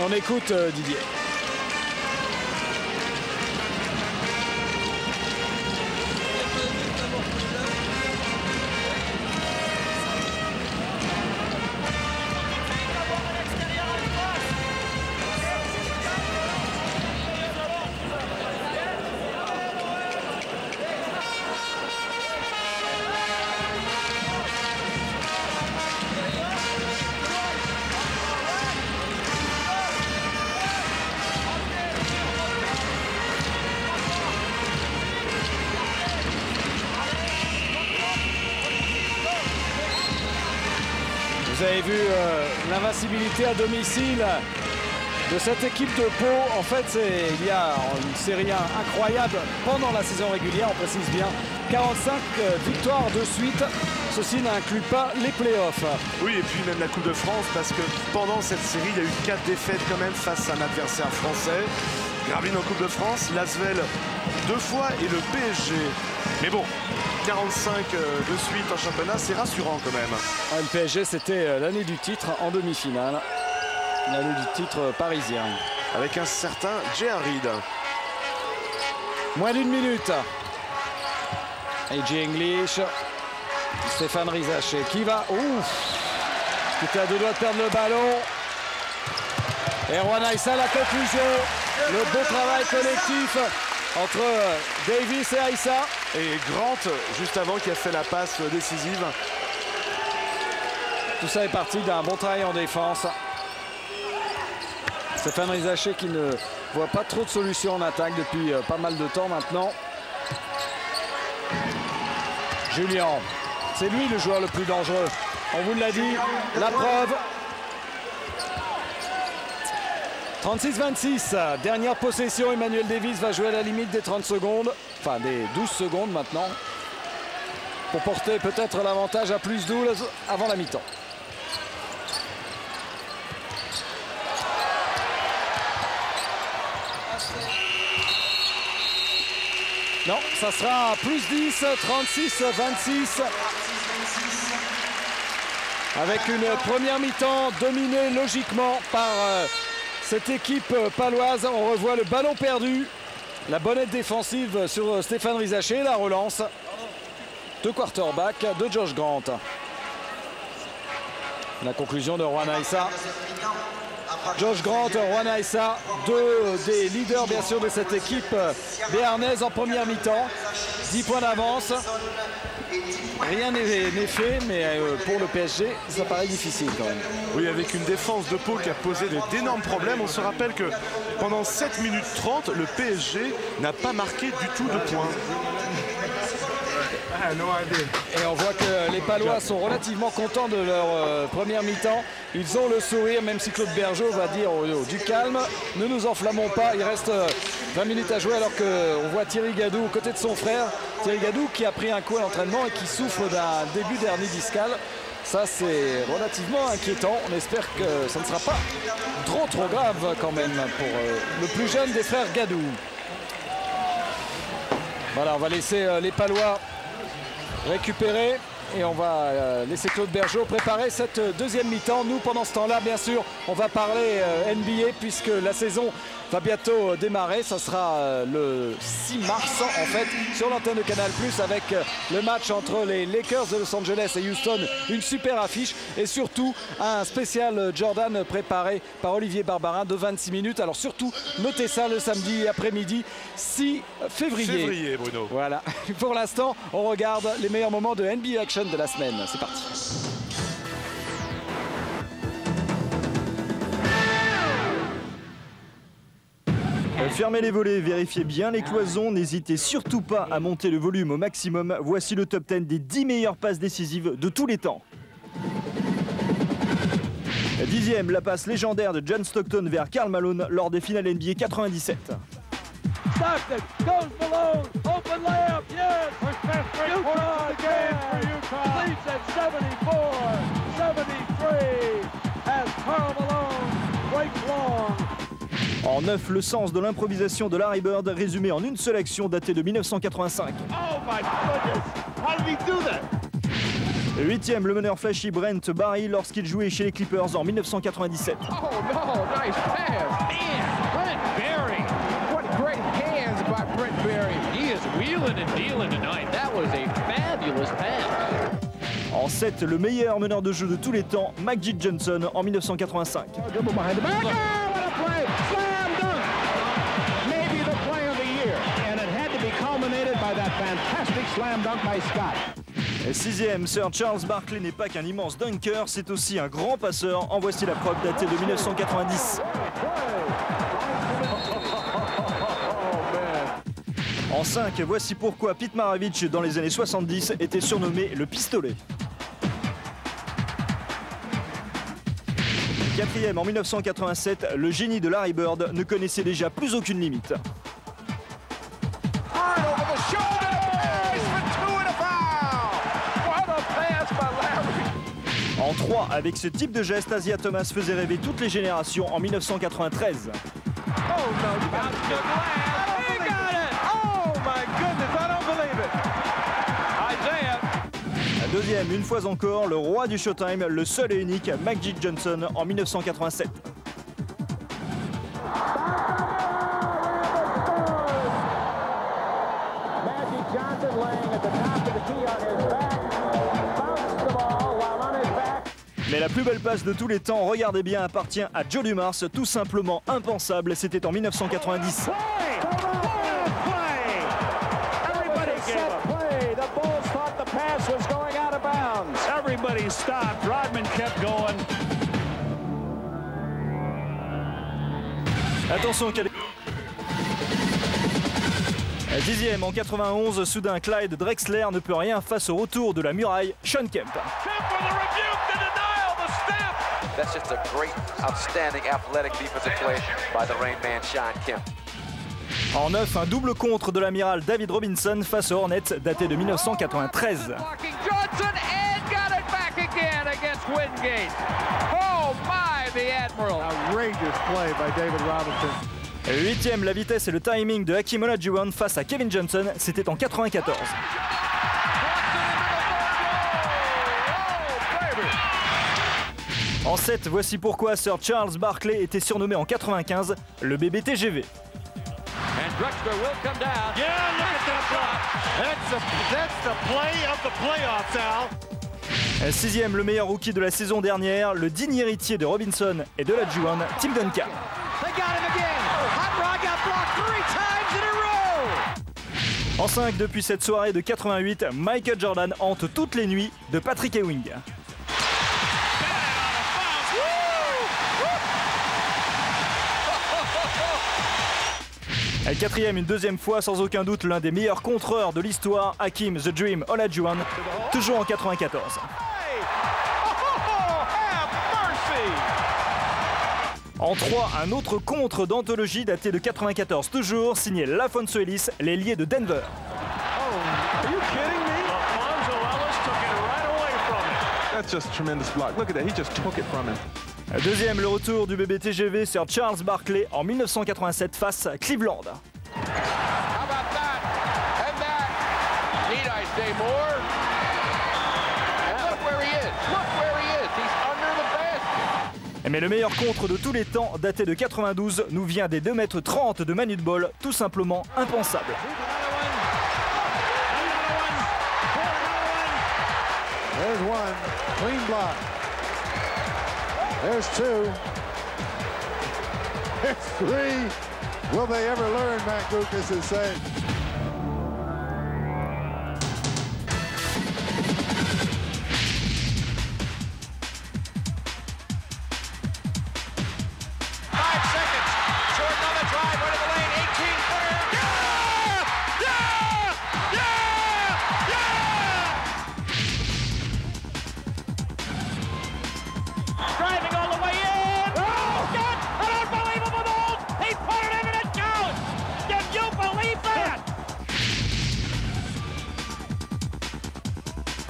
On écoute Didier. Vous avez vu l'invincibilité à domicile de cette équipe de Pau. En fait, il y a une série incroyable pendant la saison régulière, on précise bien. 45 victoires de suite. Ceci n'inclut pas les playoffs. Oui, et puis même la Coupe de France, parce que pendant cette série, il y a eu 4 défaites quand même face à un adversaire français. Gravelines en Coupe de France, l'Asvel 2 fois et le PSG. Mais bon, 45 de suite en championnat, c'est rassurant quand même. Le PSG, c'était l'année du titre en demi-finale. L'année du titre parisien. Avec un certain Jay Reid. Moins d'une minute. AJ English. Stéphane Rizaché qui va. Ouf! Qui était à 2 doigts de perdre le ballon. Et Juan Aïssa, la conclusion. Le beau travail collectif entre Davis et Aïssa. Et Grant, juste avant, qui a fait la passe décisive. Tout ça est parti d'un bon travail en défense. Stéphane Rizaché qui ne voit pas trop de solutions en attaque depuis pas mal de temps maintenant. Julien, c'est lui le joueur le plus dangereux. On vous l'a dit, la preuve. 36-26, dernière possession. Emmanuel Davis va jouer à la limite des 30 secondes. Enfin, des 12 secondes maintenant. Pour porter peut-être l'avantage à plus 12 avant la mi-temps. Non, ça sera plus 10, 36-26. Avec une première mi-temps dominée logiquement par cette équipe paloise. On revoit le ballon perdu. La bonnette défensive sur Stéphane Rizaché. La relance de quarterback de Josh Grant. La conclusion de Juan Aissa. Josh Grant, Juan Aissa, deux des leaders bien sûr de cette équipe béarnaise en première mi-temps. 10 points d'avance. Rien n'est fait, mais pour le PSG, ça paraît difficile quand même. Oui, avec une défense de Pau qui a posé d'énormes problèmes. On se rappelle que pendant 7 minutes 30, le PSG n'a pas marqué du tout de points. Et on voit que les Palois sont relativement contents de leur première mi-temps. Ils ont le sourire, même si Claude Bergeau va dire du calme. Ne nous enflammons pas, il reste 20 minutes à jouer alors qu'on voit Thierry Gadou aux côtés de son frère. Thierry Gadou qui a pris un coup à l'entraînement et qui souffre d'un début d'hernie discale. Ça, c'est relativement inquiétant. On espère que ça ne sera pas trop grave quand même pour le plus jeune des frères Gadou. Voilà, on va laisser les Palois récupérer et on va laisser Claude Bergeau préparer cette deuxième mi-temps. Nous, pendant ce temps-là, bien sûr, on va parler NBA puisque la saison va bientôt démarrer. Ça sera le 6 mars, en fait, sur l'antenne de Canal+, avec le match entre les Lakers de Los Angeles et Houston. Une super affiche et surtout un spécial Jordan préparé par Olivier Barbarin de 26 minutes. Alors surtout, notez ça le samedi après-midi 6 février. Bruno. Voilà. Pour l'instant, on regarde les meilleurs moments de NBA Action de la semaine. C'est parti. Fermez les volets, vérifiez bien les cloisons, n'hésitez surtout pas à monter le volume au maximum. Voici le top 10 des 10 meilleures passes décisives de tous les temps. 10e, la passe légendaire de John Stockton vers Karl Malone lors des finales NBA 97. Stockton goes below, open layup, yes! Utah again! Leads at 74-73 as Karl Malone breaks long. En 9, le sens de l'improvisation de Larry Bird résumé en une seule action datée de 1985. Oh my goodness! How did he do that? 8e, le meneur flashy Brent Barry lorsqu'il jouait chez les Clippers en 1997. Oh no, nice pass. Man, Brent Barry. What great hands by Brent Barry. He is wheeling and dealing tonight. That was a fabulous pass. En 7, le meilleur meneur de jeu de tous les temps, Magic Johnson en 1985. Et 6e, Sir Charles Barkley n'est pas qu'un immense dunker, c'est aussi un grand passeur. En voici la preuve datée de 1990. En 5, voici pourquoi Pete Maravich dans les années 70 était surnommé le pistolet. 4e, en 1987, le génie de Larry Bird ne connaissait déjà plus aucune limite. En 3, avec ce type de geste, Asia Thomas faisait rêver toutes les générations en 1993. Deuxième, une fois encore, le roi du Showtime, le seul et unique Magic Johnson en 1987. Mais la plus belle passe de tous les temps, regardez bien, appartient à Joe Dumars, tout simplement impensable, c'était en 1990. Everybody stopped. Rodman kept going. Attention, 10e en 91, soudain Clyde Drexler ne peut rien face au retour de la muraille, Sean Kemp. That's just a great, outstanding athletic defensive play by the Rain Man, Sean Kemp. En 9, un double contre de l'amiral David Robinson face aux Hornets, daté de 1993. Oh my, the Admiral. Outrageous play by David Robinson. 8e, la vitesse et le timing de Hakeem Olajuwon face à Kevin Johnson, c'était en 94. En 7, voici pourquoi Sir Charles Barkley était surnommé en 95 le bébé TGV. Sixième, le meilleur rookie de la saison dernière, le digne héritier de Robinson et de Olajuwon, Tim Duncan. En 5, depuis cette soirée de 88, Michael Jordan hante toutes les nuits de Patrick Ewing. Et 4e, une deuxième fois, sans aucun doute, l'un des meilleurs contreurs de l'histoire, Hakeem The Dream Olajuwon, toujours en 94. En 3, un autre contre d'anthologie daté de 94 toujours, signé LaFonso Ellis, l'ailier de Denver. Deuxième, le retour du bébé TGV sur Charles Barkley en 1987 face à Cleveland. Mais le meilleur contre de tous les temps, daté de 92, nous vient des 2,30 m de Manu de Ball, tout simplement impensable. There's one, clean block. There's two. There's three. Will they ever learn, Matt Lucas is saying.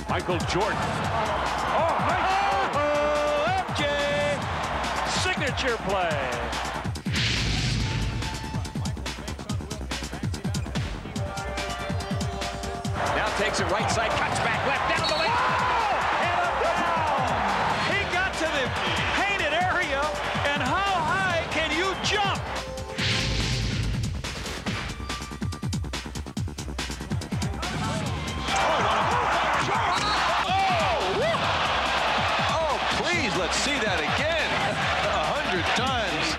Michael Jordan. Oh, nice. Oh, MJ. Signature play. Now takes it right side, cuts back left, down the lane. Oh, and a foul. He got to the painted area, and how high can you jump? Let's see that again 100 times.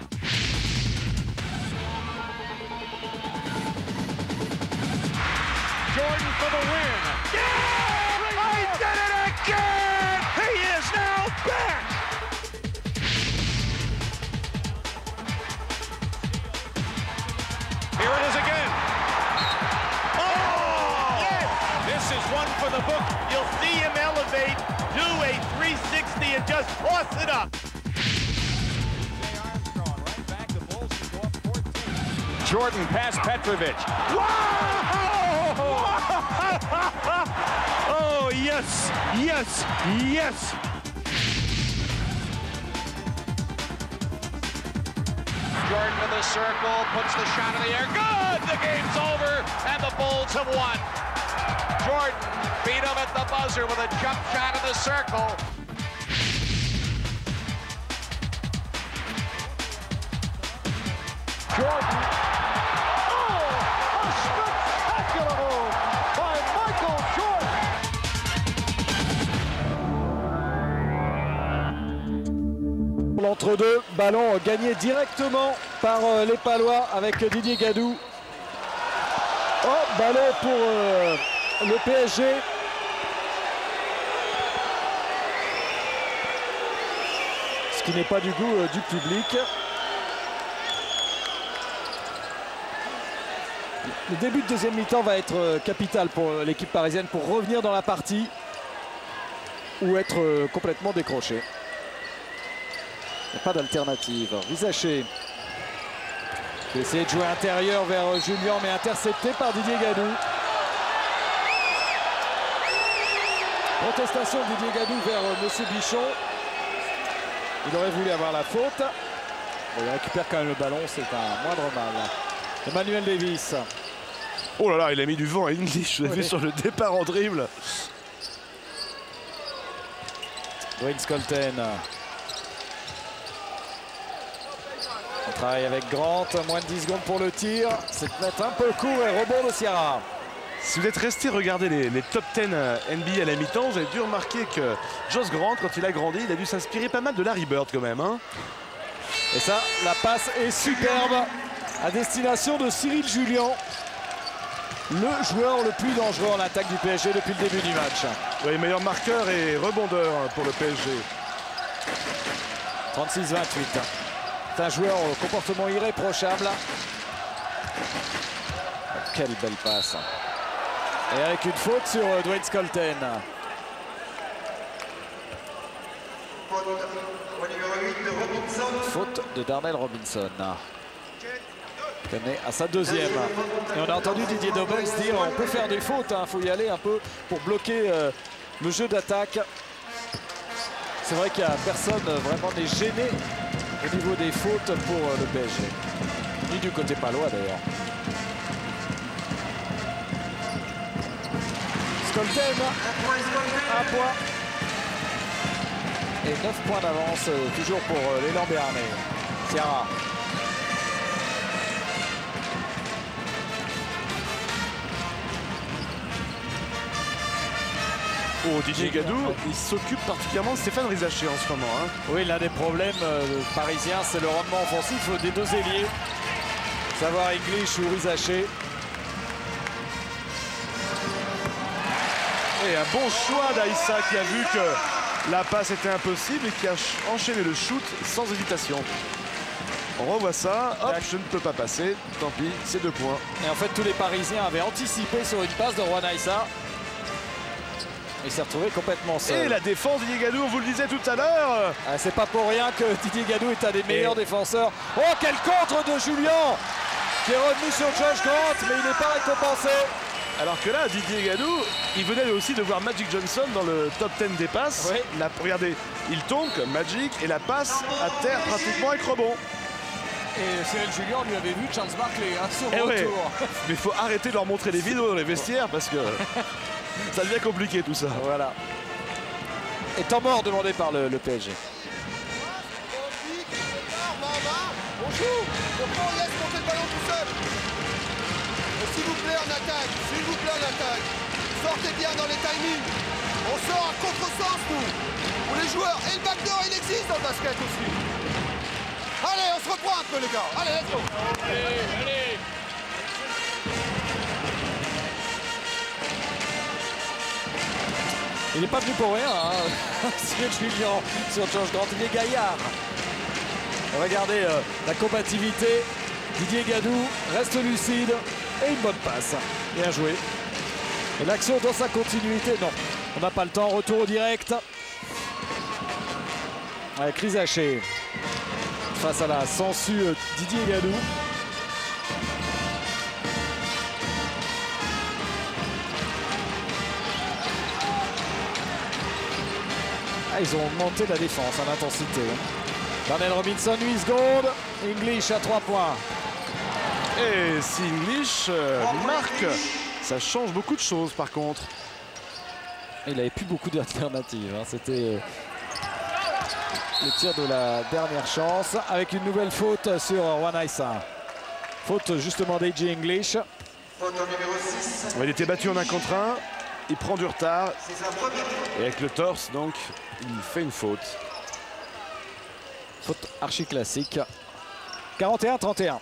Jordan for the win. Yeah! He did it again! He is now back! Here it is again. Oh! Yes! This is one for the book. You'll see him elevate, do a 360 and just toss it up. Jordan past Petrovic. Whoa! Oh, yes, yes, yes. Jordan in the circle, puts the shot in the air. Good! The game's over, and the Bulls have won. Jordan beat him at the buzzer with a jump shot in the circle. Jordan. Oh, a spectacular move by Michael Jordan. L'entre-deux, ballon gagné directement par les Palois avec Didier Gadou. Oh, ballon pour le PSG. Ce qui n'est pas du goût du public. Le début de deuxième mi-temps va être capital pour l'équipe parisienne pour revenir dans la partie ou être complètement décroché. Il n'y a pas d'alternative. Rizaché qui essaie de jouer intérieur vers Julien, mais intercepté par Didier Gadou. Contestation de Didier Gadou vers Monsieur Bichon. Il aurait voulu avoir la faute. Il récupère quand même le ballon, c'est un moindre mal. Emmanuel Davis. Oh là là, il a mis du vent à English, je l'ai vu sur le départ en dribble. Dwayne Skolten. On travaille avec Grant, moins de 10 secondes pour le tir. C'est peut-être un peu court et rebond de Sierra. Si vous êtes resté regarder les top 10 NBA à la mi-temps, vous avez dû remarquer que Josh Grant, quand il a grandi, il a dû s'inspirer pas mal de Larry Bird quand même. Hein. Et ça, la passe est superbe à destination de Cyril Julien, le joueur le plus dangereux en attaque du PSG depuis le début du match. Oui, meilleur marqueur et rebondeur pour le PSG. 36-28. C'est un joueur au comportement irréprochable. Quelle belle passe. Et avec une faute sur Dwayne Skolten. Faute au numéro 8 de Robinson. Faute de Darnell Robinson. À sa deuxième. Et on a entendu Didier Deubens dire on peut faire des fautes, il faut y aller un peu pour bloquer le jeu d'attaque. C'est vrai qu'il n'y a personne vraiment n'est gêné au niveau des fautes pour le PSG. Ni du côté palois d'ailleurs. Skolten, un point. Et 9 points d'avance toujours pour l'élan béarnais. Sierra. Oh, Didier Gadou, il s'occupe particulièrement de Stéphane Rizaché en ce moment. Hein. Oui, l'un des problèmes parisiens, c'est le rendement offensif des deux ailiers. Savoir English ou Rizaché. Et un bon choix d'Aïssa qui a vu que la passe était impossible et qui a enchaîné le shoot sans hésitation. On revoit ça, hop, je ne peux pas passer, tant pis, c'est 2 points. Et en fait, tous les Parisiens avaient anticipé sur une passe de Juan Aïssa. Il s'est retrouvé complètement seul. Et la défense de Didier Gadou, on vous le disait tout à l'heure. C'est pas pour rien que Didier Gadou est un des meilleurs défenseurs. Oh, quel contre de Julien qui est revenu sur Josh Grant, mais il n'est pas récompensé. Alors que là, Didier Gadou, il venait aussi de voir Magic Johnson dans le top 10 des passes. Oui. Là, regardez, il tombe comme Magic et la passe à terre pratiquement avec rebond. Et Cyril Julien lui avait vu Charles Barkley sur le Ouais. retour. Mais il faut arrêter de leur montrer les vidéos dans les vestiaires parce que ça devient compliqué tout ça. Voilà. Et temps mort demandé par le PSG. On joue, pourquoi on laisse monter le ballon tout seul? Et s'il vous plaît en attaque, s'il vous plaît en attaque. Sortez bien dans les timings. On sort à contresens nous. Pour les joueurs. Et le backdoor il existe dans le basket aussi. Allez, on se reprend un peu les gars. Allez, let's go. Allez. Il n'est pas venu pour rien, hein. Cyril Julien sur Josh Grant, il est gaillard. Regardez la combativité. Didier Gadou reste lucide et une bonne passe. Bien joué. Et l'action dans sa continuité, non. On n'a pas le temps, retour au direct. Avec Rizaché face à la sangsue Didier Gadou. Ils ont augmenté la défense en intensité. Darnell Robinson, 8 secondes. English à 3 points. Et si English marque, ça change beaucoup de choses par contre. Il n'avait plus beaucoup d'alternatives. Hein. C'était le tir de la dernière chance avec une nouvelle faute sur Juan Aïssa. Faute justement d'A.J. English. Faute au numéro 6. Il était battu en 1 contre 1. Il prend du retard. C'est sa première faute. Et avec le torse, donc, il fait une faute. Faute archi classique. 41-31.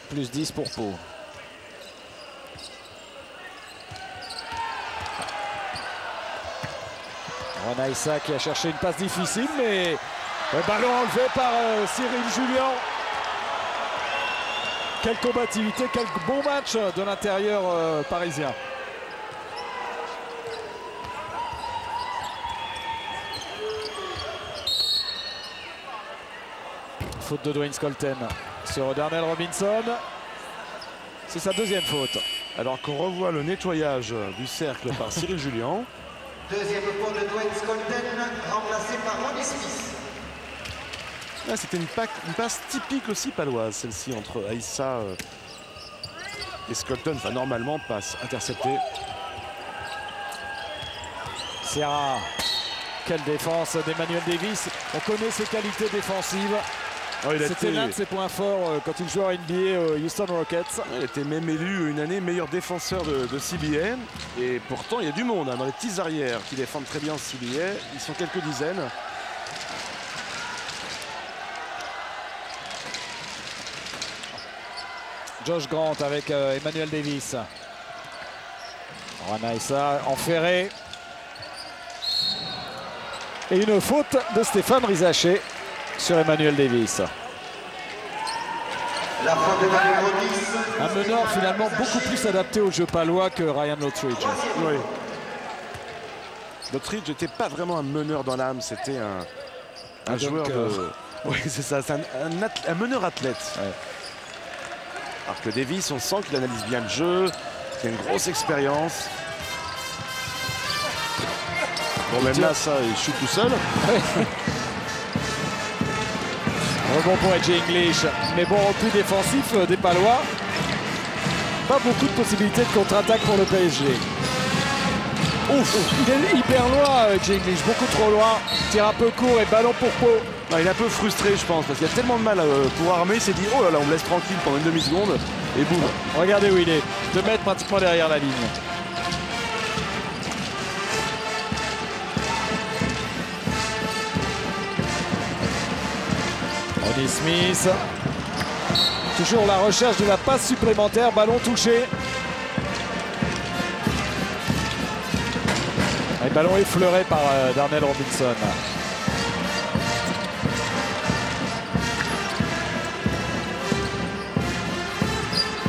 Plus 10 pour Pau. Juan Aïssa qui a cherché une passe difficile, mais le ballon enlevé par Cyril Julien. Quelle combativité, quel bon match de l'intérieur parisien. Faute de Dwayne Skolten sur Darnell Robinson. C'est sa deuxième faute. Alors qu'on revoit le nettoyage du cercle par Cyril Julien. Deuxième faute de Dwayne Skolten, remplacé par Ronnie Smith. Ah, c'était une passe typique aussi paloise, celle-ci, entre Aïssa et Skelton. Enfin, normalement, passe interceptée. Serra, quelle défense d'Emmanuel Davis. On connaît ses qualités défensives. Oh, c'était l'un de ses points forts quand il jouait en NBA Houston Rockets. Il était même élu une année meilleur défenseur de CBA. Et pourtant, il y a du monde hein, dans les petits arrières qui défendent très bien CBA. Ils sont quelques dizaines. Josh Grant avec Emmanuel Davis. Ranaïssa enferré. Et une faute de Stéphane Rizaché sur Emmanuel Davis. La faute de numéro 10. Un meneur finalement beaucoup plus adapté au jeu palois que Ryan Lottridge. Oui. Lottridge n'était pas vraiment un meneur dans l'âme, c'était un joueur de... Oui, c'est ça, c'est un meneur athlète. Ouais. Alors que Davis, on sent qu'il analyse bien le jeu, qu'il a une grosse expérience. Bon, même là, ça, il shoot tout seul. Rebond pour Edge English. Mais bon, repli défensif des Palois. Pas beaucoup de possibilités de contre-attaque pour le PSG. Ouf, il est hyper loin, Edge English, beaucoup trop loin. Tire un peu court et ballon pour Pau. Non, il est un peu frustré, je pense, parce qu'il a tellement de mal pour armer. Il s'est dit, oh là là, on me laisse tranquille pendant une demi-seconde. Et boum. Regardez où il est. 2 mètres pratiquement derrière la ligne. Ronnie Smith. Toujours la recherche de la passe supplémentaire. Ballon touché. Et ballon effleuré par Darnell Robinson.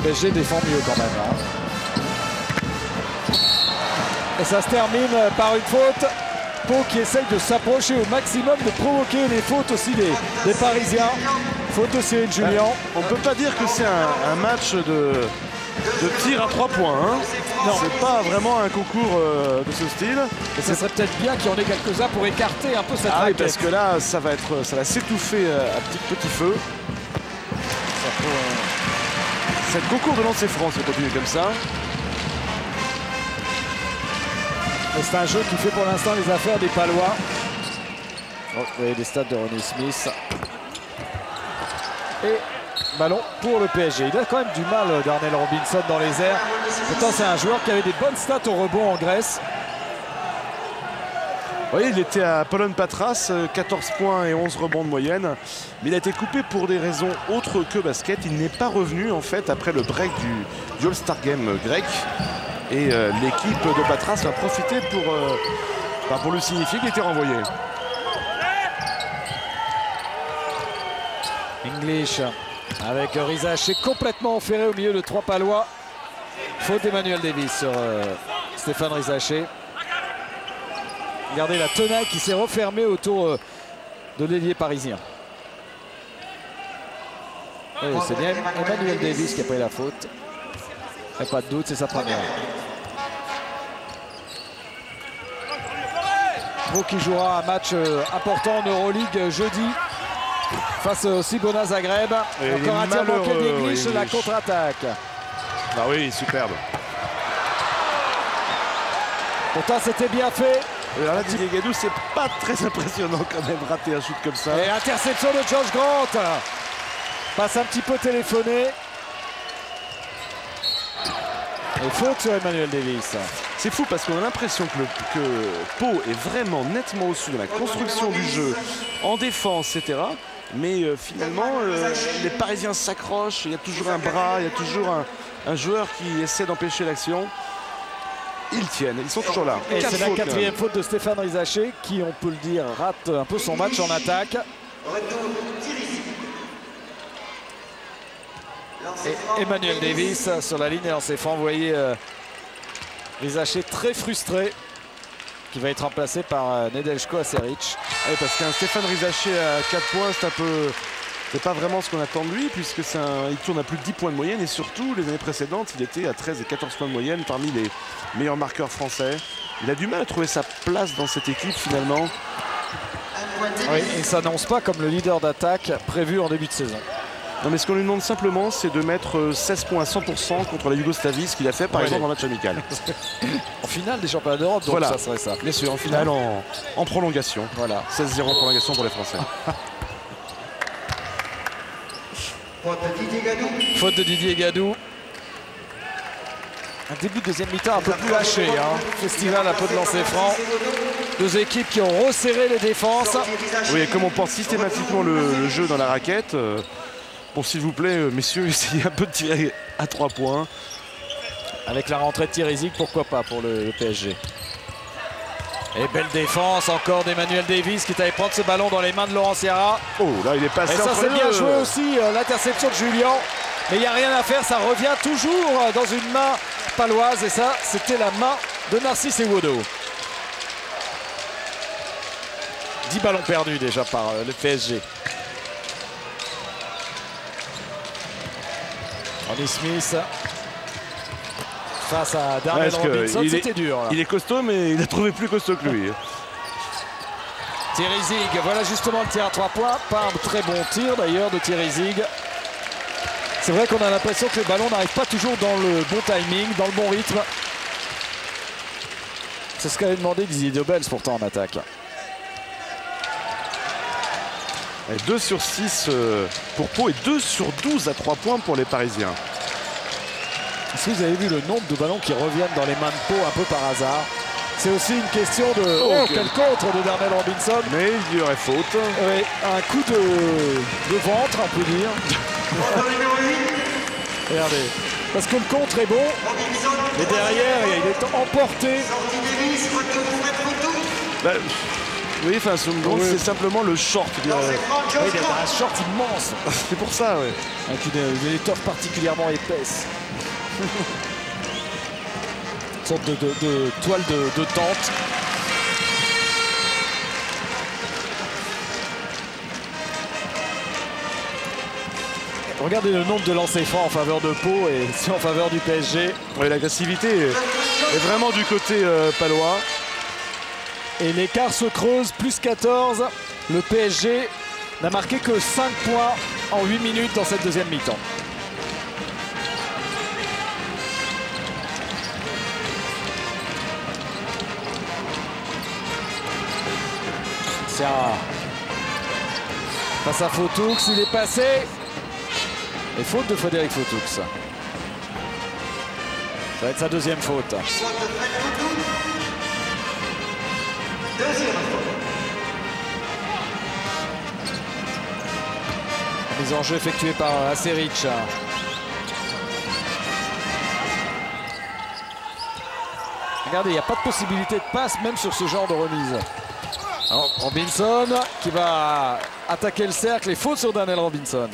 PSG défend mieux quand même. Hein. Et ça se termine par une faute. Pau qui essaye de s'approcher au maximum, de provoquer les fautes aussi des Parisiens. Faute de Cyril Julien. On ne peut pas dire que c'est un match de tir à 3 points. Hein. Non, c'est pas vraiment un concours de ce style. Et ce serait peut-être bien qu'il y en ait quelques-uns pour écarter un peu cette raquette. Parce que là, ça va s'étouffer à petit feu. C'est le concours de lancer franc, si on continue comme ça. C'est un jeu qui fait pour l'instant les affaires des Palois. Oh, vous voyez les stats de Ronnie Smith. Et ballon pour le PSG. Il a quand même du mal, Darnell Robinson, dans les airs. Pourtant, c'est un joueur qui avait des bonnes stats au rebond en Grèce. Vous voyez, il était à Polon-Patras, 14 points et 11 rebonds de moyenne. Mais il a été coupé pour des raisons autres que basket. Il n'est pas revenu, en fait, après le break du All-Star Game grec. Et l'équipe de Patras va profiter pour lui signifier qu'il était renvoyé. English avec Rizaché complètement enferré au milieu de 3 Palois. Faute d'Emmanuel Davis sur Stéphane Rizaché. Regardez la tenaille qui s'est refermée autour de l'ailier parisien. Oui, c'est bien Emmanuel Davis qui a pris la faute. Et pas de doute, c'est sa première. Pau qui jouera un match important en Euroleague jeudi face au Cibona Zagreb. Et encore un tir manqué d'English, la contre-attaque. Ah oui, superbe. Pourtant, c'était bien fait. Alors là, Didier Gadou, c'est pas très impressionnant quand même, rater un shoot comme ça. Et interception de Josh Grant. Passe un petit peu téléphoné. Et faute sur Emmanuel Davis. C'est fou parce qu'on a l'impression que Pau est vraiment nettement au-dessus de la construction du jeu, en défense, etc. Mais finalement, les Parisiens s'accrochent, il y a toujours un bras, il y a toujours un joueur qui essaie d'empêcher l'action. Ils tiennent, ils sont toujours là. Et c'est la 4e faute de Stéphane Rizaché qui, on peut le dire, rate un peu son match en attaque. Et Emmanuel Davis sur la ligne et lancé franc. Vous voyez Rizaché très frustré, qui va être remplacé par Nedeljko Aseric. Oui, parce qu'un Stéphane Rizaché à 4 points, c'est pas vraiment ce qu'on attend de lui, puisque il tourne à plus de 10 points de moyenne, et surtout les années précédentes, il était à 13 et 14 points de moyenne parmi les meilleurs marqueurs français. Il a du mal à trouver sa place dans cette équipe finalement. Oui, il ne s'annonce pas comme le leader d'attaque prévu en début de saison. Non, mais ce qu'on lui demande simplement, c'est de mettre 16 points à 100% contre la Yougoslavie, ce qu'il a fait par exemple en match amical. En finale des championnats d'Europe, donc voilà, ça serait ça. Bien sûr, en finale en prolongation. Voilà, 16-0 en prolongation pour les Français. Faute de Didier Gadou. Un début de deuxième mi-temps un peu plus haché. Hein. Festival un peu de lancer franc. Deux équipes qui ont resserré les défenses. Oui, et comme on porte systématiquement le jeu dans la raquette, bon, s'il vous plaît, messieurs, essayez un peu de tirer à 3 points. Avec la rentrée de Thierry, pourquoi pas pour le PSG. Et belle défense encore d'Emmanuel Davis qui est allé prendre ce ballon dans les mains de Laurent Sierra. Oh, là, il est passé. Et ça, c'est bien joué aussi, l'interception de Julien. Mais il n'y a rien à faire, ça revient toujours dans une main paloise. Et ça, c'était la main de Narcisse Ewodo. 10 ballons perdus déjà par le PSG. Ronnie Smith face à Darnell Robinson, c'était dur. Là. Il est costaud, mais il a trouvé plus costaud que lui. Thierry Zig, voilà justement le tir à 3 points. Pas un très bon tir d'ailleurs de Thierry Zig. C'est vrai qu'on a l'impression que le ballon n'arrive pas toujours dans le bon timing, dans le bon rythme. C'est ce qu'avait demandé Didier Dobels pourtant en attaque. Et 2 sur 6 pour Pau et 2 sur 12 à 3 points pour les Parisiens. Est-ce que vous avez vu le nombre de ballons qui reviennent dans les mains de Pau un peu par hasard? C'est aussi une question de... Oh, quel contre de Darnell Robinson. Mais il y aurait faute. Oui, un coup de ventre, on peut dire. Regardez. Parce que le contre est bon, mais derrière, il est emporté. Bah, oui, enfin, c'est simplement le short. Oui, il a un short immense. C'est pour ça, oui. Avec une étoffe particulièrement épaisse. Une sorte de toile de tente. Regardez le nombre de lancers francs en faveur de Pau et c'est en faveur du PSG. Oui, l'agressivité est vraiment du côté palois. Et l'écart se creuse, plus 14. Le PSG n'a marqué que 5 points en 8 minutes dans cette deuxième mi-temps. Sierra face à Fautoux, il est passé. Et faute de Frédéric Fautoux. Ça va être sa deuxième faute. Mise en jeu effectuée par Aceric. Regardez, il n'y a pas de possibilité de passe même sur ce genre de remise. Alors, Robinson qui va attaquer le cercle et faute sur Darnell Robinson.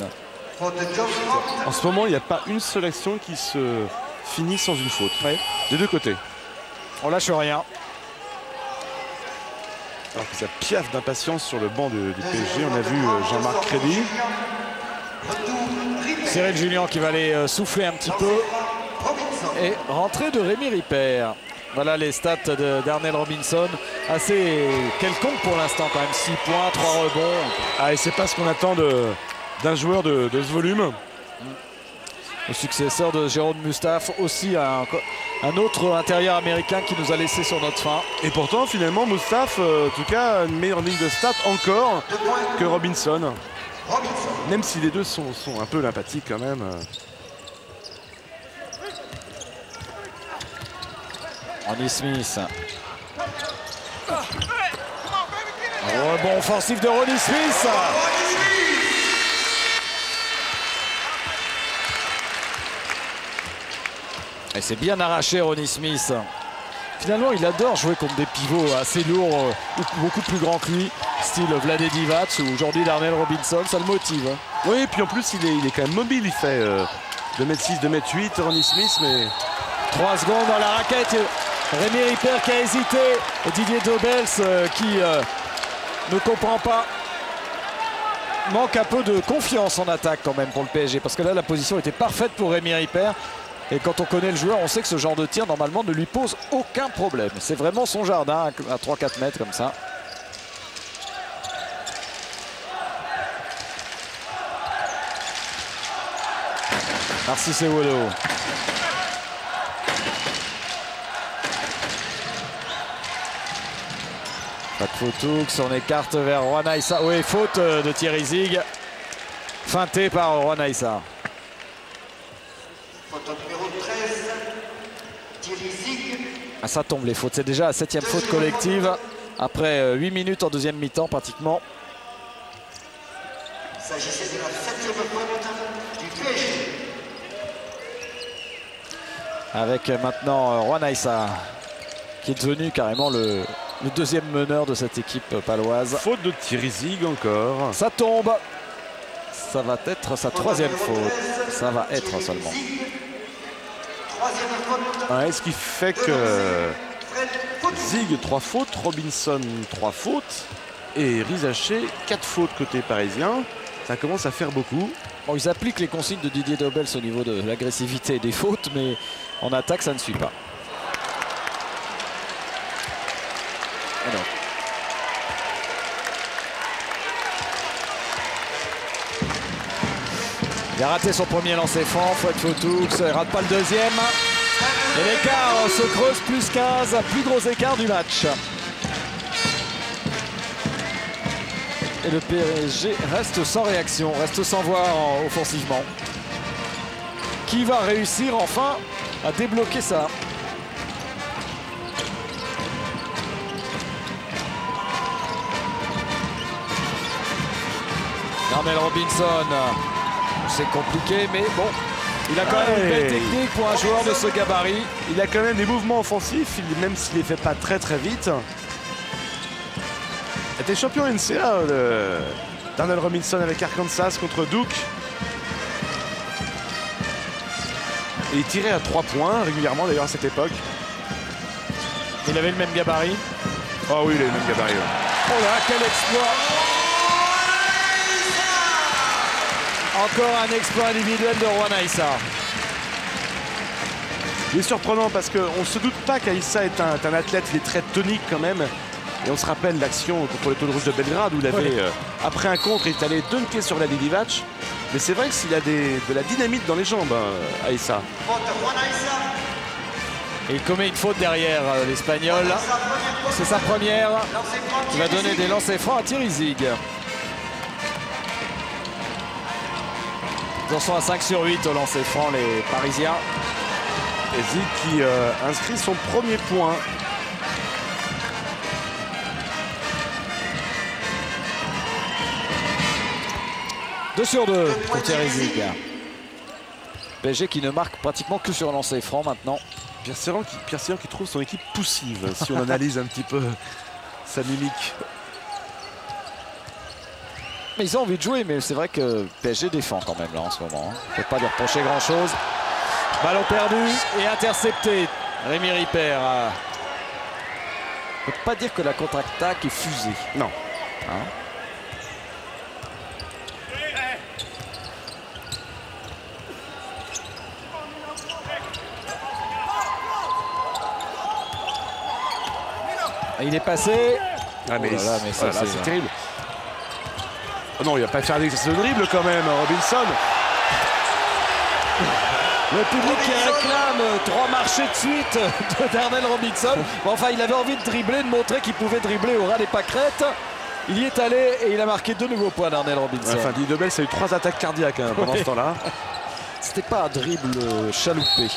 En ce moment, il n'y a pas une seule action qui se finit sans une faute. Oui. Des deux côtés. On lâche rien. Alors que ça piaffe d'impatience sur le banc du PSG. On a vu Jean-Marc Crédy. Cyril Julien qui va aller souffler un petit peu. Et rentrée de Rémi Ripper. Voilà les stats de Darnell Robinson. Assez quelconque pour l'instant quand même. 6 points, 3 rebonds. Ah, et c'est pas ce qu'on attend d'un joueur de ce volume. Le successeur de Jérôme Mustaphe, aussi un autre intérieur américain qui nous a laissé sur notre fin. Et pourtant, finalement, Mustaphe, en tout cas, une meilleure ligne de stats encore que Robinson. Même si les deux sont un peu lympathiques quand même. Ronnie Smith. Rebond offensif de Ronnie Smith. Et c'est bien arraché Ronnie Smith. Finalement, il adore jouer contre des pivots assez lourds, beaucoup plus grands que lui, style Vlade Divac ou aujourd'hui Darnell Robinson, ça le motive. Oui, et puis en plus, il est quand même mobile, il fait 2m6, 2m8, Ronnie Smith, mais... 3 secondes dans la raquette, Rémi Ripper qui a hésité, et Didier Dobels qui ne comprend pas. Manque un peu de confiance en attaque quand même pour le PSG, parce que là, la position était parfaite pour Rémi Ripper. Et quand on connaît le joueur, on sait que ce genre de tir, normalement, ne lui pose aucun problème. C'est vraiment son jardin à 3-4 mètres comme ça. Narcisse Ewolo. Pas de Foutoux, on écarte vers Juan Aïssa. Oui, faute de Thierry Zieg. Feinté par Juan Aïssa. Faute numéro 13, Thierry Zieg. Ah, ça tombe les fautes. C'est déjà la 7e faute collective. Après 8 minutes en deuxième mi-temps pratiquement. Il s'agissait de la 7e faute du PSG. Avec maintenant Juan Aïssa, qui est devenu carrément le deuxième meneur de cette équipe paloise. Faute de Thierry Zieg encore. Ça tombe. Ça va être sa 3e faute. Ça va être seulement. 3e faute. Ouais, ce qui fait que Zieg 3 fautes, Robinson 3 fautes et Rizaché 4 fautes côté parisien. Ça commence à faire beaucoup. Bon, ils appliquent les consignes de Didier Daubels au niveau de l'agressivité et des fautes, mais en attaque, ça ne suit pas. Alors. Il a raté son premier lancer franc, Fouad Foutoux, il ne rate pas le deuxième. Et l'écart se creuse, plus 15, plus gros écart du match. Et le PSG reste sans réaction, reste sans voix offensivement. Qui va réussir enfin à débloquer ça? Darnell Robinson, c'est compliqué, mais bon, il a quand même une belle technique pour un joueur de ce gabarit. Il a quand même des mouvements offensifs, même s'il les fait pas très vite. Il était champion NCA, Darnell Robinson avec Arkansas contre Duke. Et il tirait à 3 points régulièrement d'ailleurs à cette époque. Il avait le même gabarit. Oh oui, il avait le même gabarit. Oh là, quel exploit! Encore un exploit individuel de Juan Aïssa. Il est surprenant parce qu'on ne se doute pas qu'Aïssa est un athlète, il est très tonique quand même. Et on se rappelle l'action contre les Tonnes Rouges de Belgrade où il avait, après un contre, il est allé dunker sur la Divac. Mais c'est vrai qu'il a de la dynamite dans les jambes, Aïssa. Et il commet une faute derrière l'Espagnol. C'est sa première. Il va donner des lancers francs à Thierry Zieg. Ils en sont à 5 sur 8 au lancer franc, les Parisiens. Et Zieg qui inscrit son premier point. Deux sur 2 pour Thierry Zieg. PSG qui ne marque pratiquement que sur lancer franc maintenant. Pierre Serran qui trouve son équipe poussive, si on analyse un petit peu sa mimique. Mais ils ont envie de jouer, mais c'est vrai que PSG défend quand même là en ce moment. On ne peut pas lui reprocher grand chose. Ballon perdu et intercepté. Rémi Ripper. On ne peut pas dire que la contre-attaque est fusée. Non. Hein? Il est passé. Ah mais, oh là là, mais ça, c'est terrible. Oh non, il va pas faire l'exercice de dribble quand même, Robinson. Le public qui réclame 3 marchés de suite de Darnell Robinson. Bon, enfin, il avait envie de dribbler, de montrer qu'il pouvait dribbler au ras des pâquerettes. Il y est allé et il a marqué 2 nouveaux points, Darnell Robinson. Enfin, Didier Daubels a eu 3 attaques cardiaques pendant ce temps-là. C'était pas un dribble chaloupé.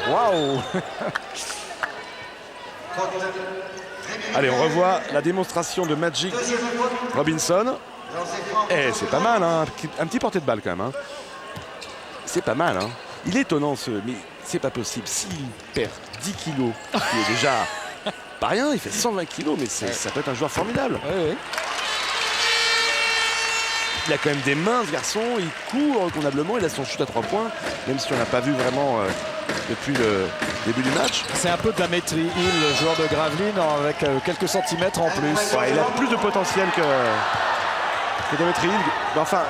Waouh. Allez, on revoit la démonstration de Magic Robinson. Eh, c'est pas mal, hein. Un petit porté de balle quand même. Hein. C'est pas mal. Hein. Il est étonnant, mais c'est pas possible. S'il perd 10 kilos, qui est déjà pas rien, il fait 120 kilos, mais ça peut être un joueur formidable. Ouais. Il a quand même des mains, ce garçon. Il court convenablement, il a son shoot à 3 points, même si on n'a pas vu vraiment depuis le début du match. C'est un peu Demetri Hill, le joueur de Gravelines, avec quelques centimètres en plus. Ouais, il a plus de potentiel que Demetri Hill. Enfin,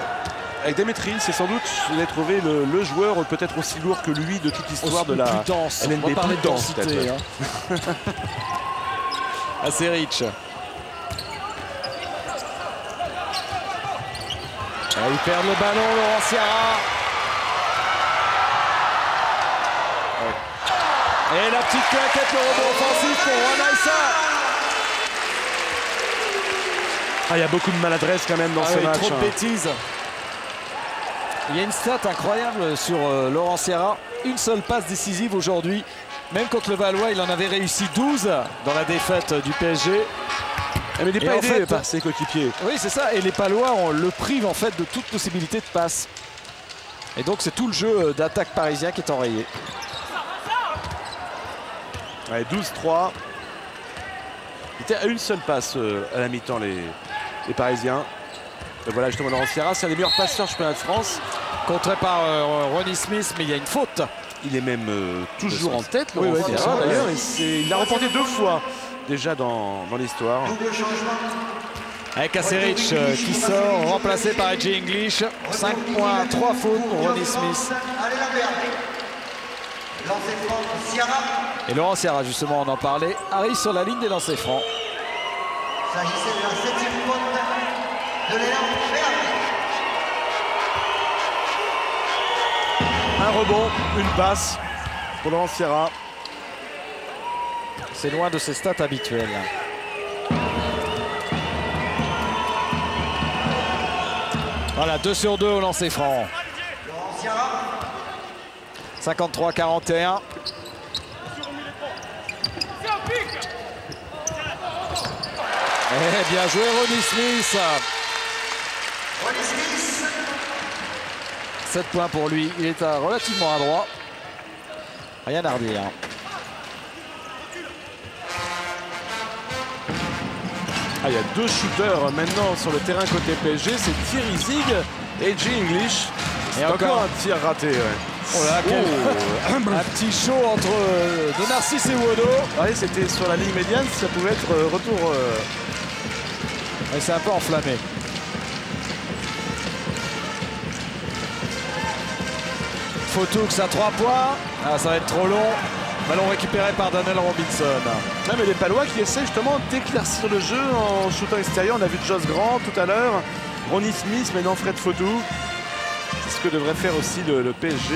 avec Demetri Hill, c'est sans doute, je l'ai trouvé le joueur peut-être aussi lourd que lui de toute l'histoire de la LNB. On va parler de densité. Hein. Assez riche. Ils perdent le ballon, Laurent Ciara. Et la petite claquette, le rebond offensif pour Juan Aissa. Ah, il y a beaucoup de maladresse quand même dans ce match. Trop de bêtises. Il y a une stat incroyable sur Laurent Sierra. Une seule passe décisive aujourd'hui. Même contre le Valois, il en avait réussi 12 dans la défaite du PSG. Mais il n'est pas aidé par ses coéquipiers. Oui, c'est ça. Et les Palois, on le prive en fait de toute possibilité de passe. Et donc c'est tout le jeu d'attaque parisien qui est enrayé. Ouais, 12-3. Il était à une seule passe à la mi-temps, les Parisiens. Et voilà justement Laurent Sierra, c'est un des meilleurs passeurs du championnat de France. Contré par Ronnie Smith, mais il y a une faute. Il est même toujours en tête, Laurent Sierra d'ailleurs. Il l'a remporté 2 fois déjà dans l'histoire. Avec Kaseric qui sort, remplacé par Edgy English. 5 points, 3 fautes pour Ronnie Smith. Et Laurent Sierra, justement, on en parlait, arrive sur la ligne des lancers francs. S'agissait de la 7e faute de l'élan Berger. Un rebond, une passe pour Laurent Sierra. C'est loin de ses stats habituelles. Voilà, 2 sur 2 au lancer franc. 53-41. Eh bien joué Ronnie Smith. 7 points pour lui. Il est relativement adroit. Rien à redire. Ah, il y a 2 shooters maintenant sur le terrain côté PSG. C'est Thierry Zig et Edgy English. Et encore un tir raté. Ouais. Oh là, un petit show entre de Narcisse et Wodo. Ouais, c'était sur la ligne médiane, ça pouvait être retour. Et c'est un peu enflammé. Fotoux à 3 points. Ah, ça va être trop long. Ballon récupéré par Daniel Robinson. Ah, mais les Palois qui essaient justement d'éclaircir le jeu en shootant extérieur. On a vu Josh Grant tout à l'heure. Ronnie Smith, maintenant Fred Fotou. C'est ce que devrait faire aussi le PSG.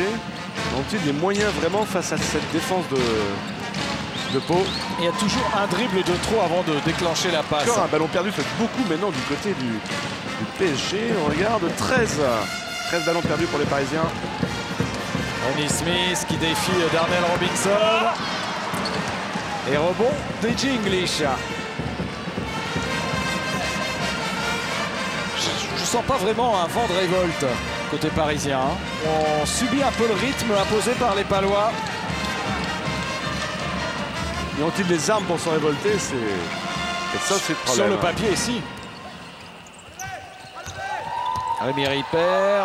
Ont-ils des moyens vraiment face à cette défense de Pau? Il y a toujours un dribble de trop avant de déclencher la passe. Encore un ballon perdu, fait beaucoup maintenant du côté du PSG. On regarde 13 ballons perdus pour les Parisiens. Ronnie Smith qui défie Darnell Robinson. Et rebond d'Edgy English. Je sens pas vraiment un vent de révolte côté parisien. On subit un peu le rythme imposé par les Palois. Et ont-ils des armes pour se révolter? C'est ça, c'est le problème. Sur le papier ici. Rémi Ripper.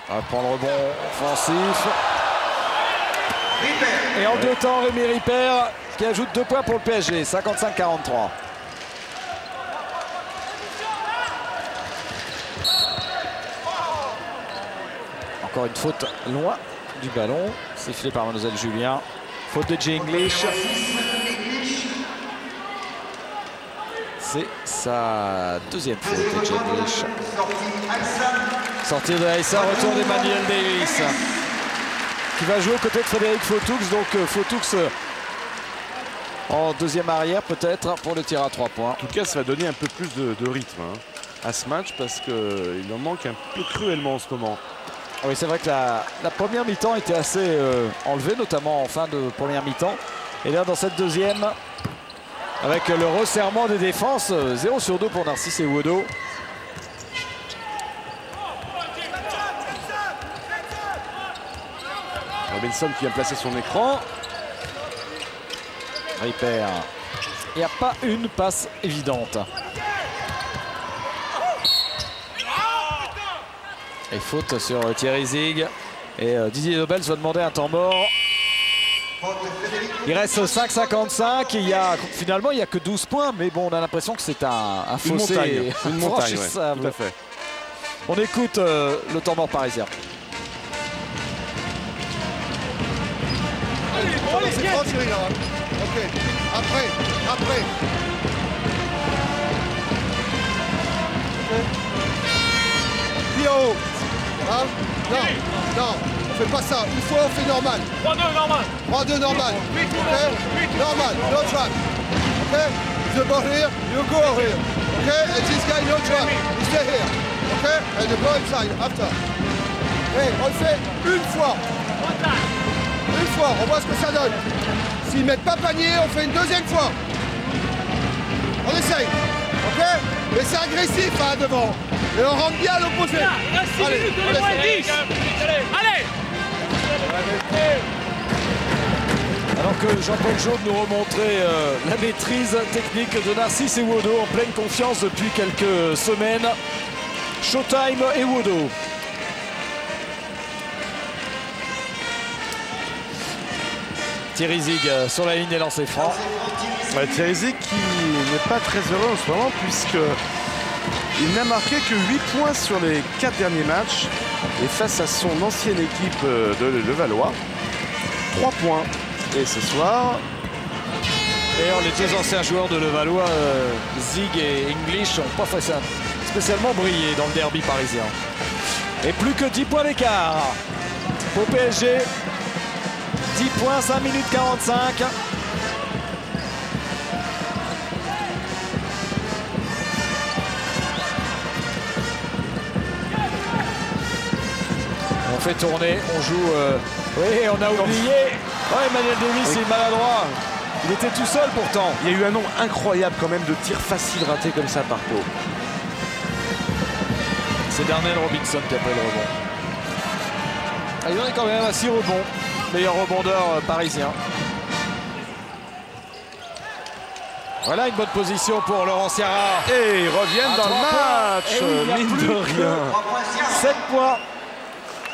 On va prendre le rebond offensif. Et en 2 temps, Rémi Ripper qui ajoute 2 points pour le PSG. 55-43. Encore une faute loin du ballon. Sifflé par Mademoiselle Julien. Faute de Edgy English. C'est sa 2e faute, Edgy English. Sortir de Aissa, retour d'Emmanuel Davis. Qui va jouer aux côtés de Frédéric Fotoux. Donc Fotoux en 2e arrière peut-être pour le tir à 3 points. En tout cas, ça va donner un peu plus de rythme à ce match parce qu'il en manque un peu cruellement en ce moment. Oui, c'est vrai que la première mi-temps était assez enlevée, notamment en fin de première mi-temps. Et là, dans cette 2e, avec le resserrement des défenses, 0 sur 2 pour Narcisse et Wodo. Robinson qui vient placer son écran. Ripper. Il n'y a pas une passe évidente. Et faute sur Thierry Zig. Et Didier Nobel va demander un temps mort. Il reste 5,55. Finalement, il n'y a que 12 points. Mais bon, on a l'impression que c'est un fossé. Une montagne, ouais, tout à fait. On écoute le temps mort parisien. C'est grand Thierry là. Ok. Après. Pied en haut. Hein? Non. On fait pas ça. Une fois, on fait normal. 3-2 normal. 3-2 normal. Okay? Normal. No trap. Okay? The ball here, you go here. Okay? And this guy, no trap. You stay here. Okay? And you go inside after. Hey, on le fait une fois. Une fois, on voit ce que ça donne. S'ils mettent pas panier, on fait une deuxième fois. On essaye. Ok? Mais c'est agressif hein, devant. Et on rentre bien à l'opposé. Allez, Allez. Alors que Jean-Paul Jaude nous remontrait la maîtrise technique de Narcisse Ewodo en pleine confiance depuis quelques semaines. Showtime Ewodo. Thierry Zig sur la ligne des lancers francs. Thierry Zig qui n'est pas très heureux en ce moment puisque il n'a marqué que 8 points sur les 4 derniers matchs et face à son ancienne équipe de Levallois, 3 points. Et ce soir... D'ailleurs, les deux anciens joueurs de Levallois, Zig et English, n'ont pas fait ça spécialement briller dans le derby parisien. Et plus que 10 points d'écart pour PSG. 10 points, 5 minutes 45. On fait tourner, on joue... Oui, on a oublié. Oh, Emmanuel Davis, il est maladroit. Il était tout seul pourtant. Il y a eu un nombre incroyable quand même de tirs faciles ratés comme ça par Pau. C'est Darnell Robinson qui a pris le rebond. Ah, il en est quand même à 6 rebonds. Meilleur rebondeur parisien. Voilà une bonne position pour Laurent Ciara. Et ils reviennent dans le match. Mine de rien. 7 points.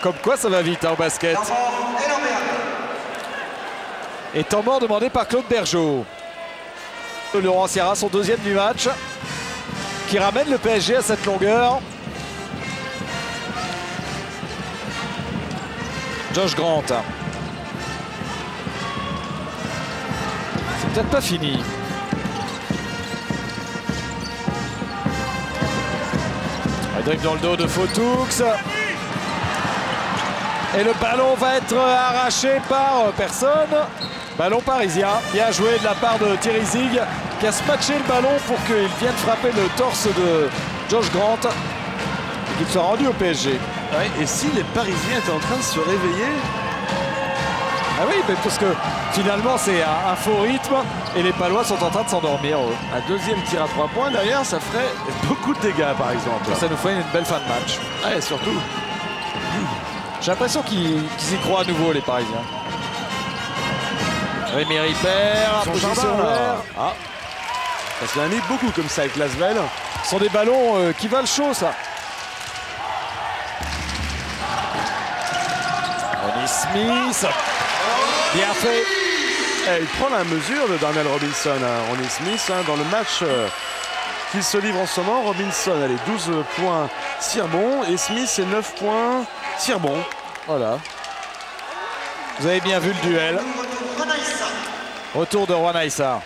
Comme quoi ça va vite hein, au basket. Et temps mort demandé par Claude Bergeau. Laurent Ciara, son deuxième du match, qui ramène le PSG à cette longueur. Josh Grant. C'est peut-être pas fini. Un dribble dans le dos de Fotoux. Et le ballon va être arraché par personne. Ballon parisien. Bien joué de la part de Thierry Zig qui a smatché le ballon pour qu'il vienne frapper le torse de Josh Grant et qu'il soit rendu au PSG. Ouais, et si les Parisiens étaient en train de se réveiller? Ah oui, mais parce que finalement c'est un faux rythme et les Palois sont en train de s'endormir. Un deuxième tir à 3 points derrière, ça ferait beaucoup de dégâts par exemple. Ça nous ferait une belle fin de match. Ouais, surtout. J'ai l'impression qu'ils y croient à nouveau les Parisiens. Rémi Ripper, position ouverte. Ah. Ça se l'amène beaucoup comme ça avec Lasvel. Ce sont des ballons qui valent chaud ça. Ronnie Smith. Bien fait. Et il prend la mesure de Darnell Robinson, hein. Ronnie Smith, hein, dans le match qu'il se livre en ce moment. Robinson, allez, 12 points, tir bon. Et Smith, c'est 9 points, tir bon. Voilà. Vous avez bien vu le duel. Retour de Juan Aïssa.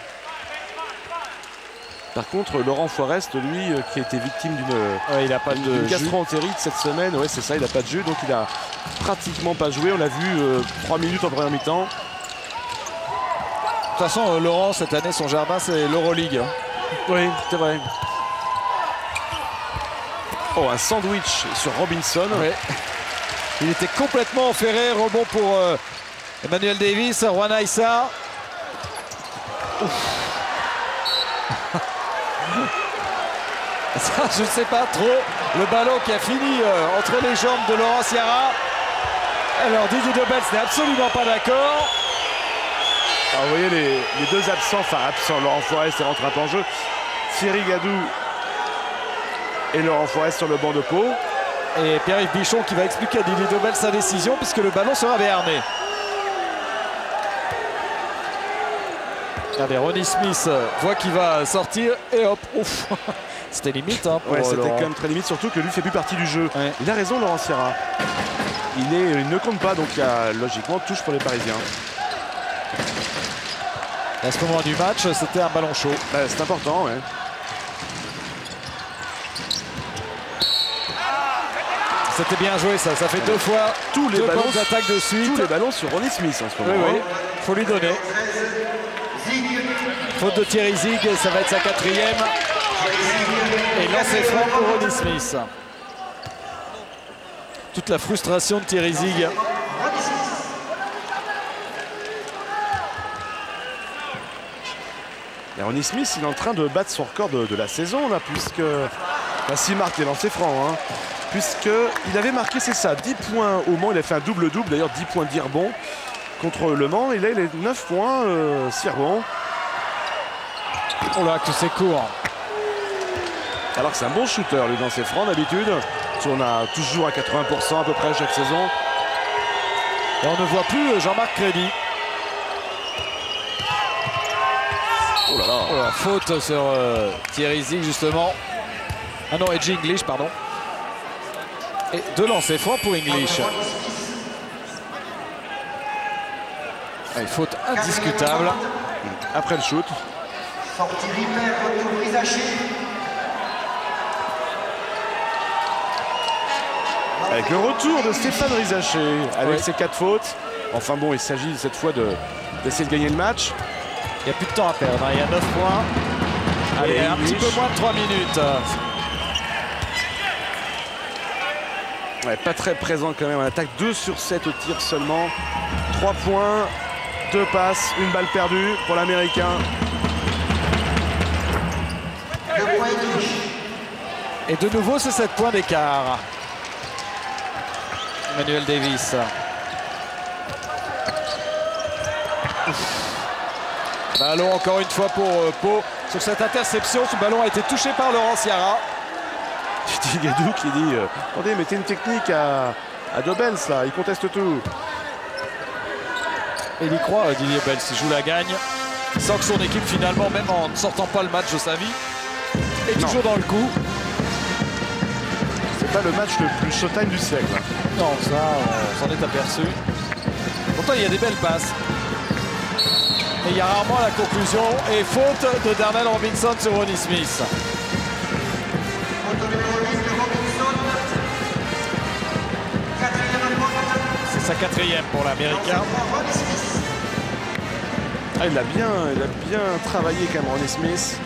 Par contre, Laurent Forest, lui, qui a été victime il n'a pas de gastro-entérite cette semaine. Ouais, c'est ça, il n'a pas de jus, donc il a pratiquement pas joué. On l'a vu 3 minutes en première mi-temps. De toute façon, Laurent, cette année, son jardin, c'est l'Euroleague. Oui, c'est vrai. Oh, un sandwich sur Robinson. Ouais. Il était complètement enferré. Rebond pour Emmanuel Davis, Juan Aïssa. Ça, je ne sais pas trop. Le ballon qui a fini entre les jambes de Laurent Ciara. Alors Didier Dobels n'est absolument pas d'accord. Alors, vous voyez les deux absents, enfin absents, Laurent Forest est rentré un peu en jeu. Thierry Gadou et Laurent Forest sur le banc de Pau. Et Pierre-Yves Bichon qui va expliquer à Didier Dobels sa décision puisque le ballon sera béarné. Regardez, Ronnie Smith voit qu'il va sortir et hop, ouf. C'était limite hein, pour c'était Laurent. quand même très limite, surtout que lui fait plus partie du jeu. Ouais. Il a raison, Laurent Ciara. Il ne compte pas, donc il y a logiquement touche pour les Parisiens. À ce moment du match, c'était un ballon chaud. C'est important, ouais. c'était bien joué ça. Ça fait 2 fois tous les ballons attaques de suite. Tous les ballons sur Ronnie Smith en ce moment. Oui, faut lui donner. Faute de Thierry Zig, ça va être sa 4e. Et lancer franc pour Ronnie Smith. Toute la frustration de Thierry Zig. Et Ronnie Smith, il est en train de battre son record de la saison, là, puisque... Enfin, s'il marque les lancers francs, hein, puisqu'il avait marqué, c'est ça, 10 points au Mans. Il a fait un double-double, d'ailleurs 10 points d'Irbon contre Le Mans. Et là, il est 9 points, Sirbon. Oh là, que c'est court. Alors que c'est un bon shooter, lui, dans ses francs, d'habitude. On a toujours à 80% à peu près chaque saison. Et on ne voit plus Jean-Marc Crédy. Oh là là. Oh là, faute sur Thierry Zig, justement. Ah non, Edgy English, pardon. Et 2 lancers francs pour English. Allez, faute indiscutable. Après le shoot. Sortie Ripper, retour Rizaché. Avec le retour de Stéphane Rizaché, avec ses 4 fautes. Enfin bon, il s'agit cette fois d'essayer de gagner le match. Il n'y a plus de temps à perdre, hein. Il y a 9 points. Allez, un petit peu moins de 3 minutes. Ouais, pas très présent quand même. On attaque 2 sur 7 au tir seulement. 3 points, 2 passes, 1 balle perdue pour l'Américain. Et de nouveau, c'est 7 points d'écart. Emmanuel Davis. Ballon encore une fois pour Pau. Sur cette interception, ce ballon a été touché par Laurent Ciara. Didier Guédou qui dit attendez, mettez une technique à Dobels là, il conteste tout. Et il y croit, Didier Bels, il joue la gagne. Il sent que son équipe finalement, même en ne sortant pas le match de sa vie, est toujours dans le coup. C'est pas le match le plus showtime du siècle. Non, ça, on s'en est aperçu. Pourtant, il y a des belles passes. Et il y a rarement la conclusion. Et faute de Darnell Robinson sur Ronnie Smith. C'est sa 4e pour l'Américain. Ah, il a bien travaillé quand même, Ronnie Smith.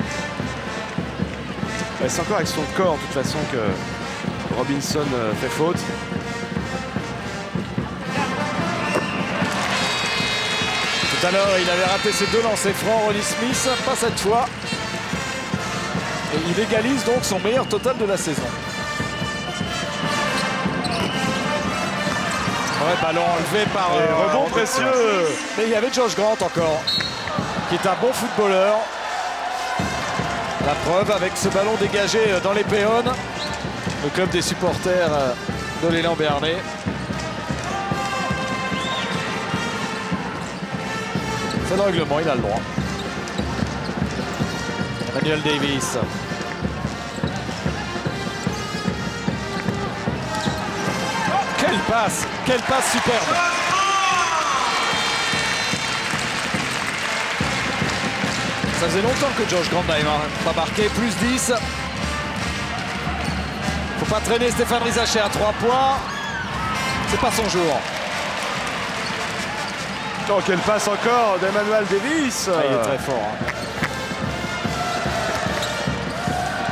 C'est encore avec son corps de toute façon que Robinson fait faute. Tout à l'heure, il avait raté ses 2 lancers francs, Ronnie Smith, pas cette fois. Et il égalise donc son meilleur total de la saison. Ouais, ballon enlevé par... rebond précieux. Mais il y avait Josh Grant encore, qui est un bon footballeur. La preuve avec ce ballon dégagé dans les péones. Le club des supporters de l'élan Béarnais. C'est le règlement, il a le droit. Emmanuel Davis. Quelle passe superbe. Ça faisait longtemps que Josh Grant n'avait pas marqué, plus 10. Faut pas traîner Stéphane Rizaché à 3 points. C'est pas son jour. Oh, quelle passe encore d'Emmanuel Davis. Ah, il est très fort. Hein.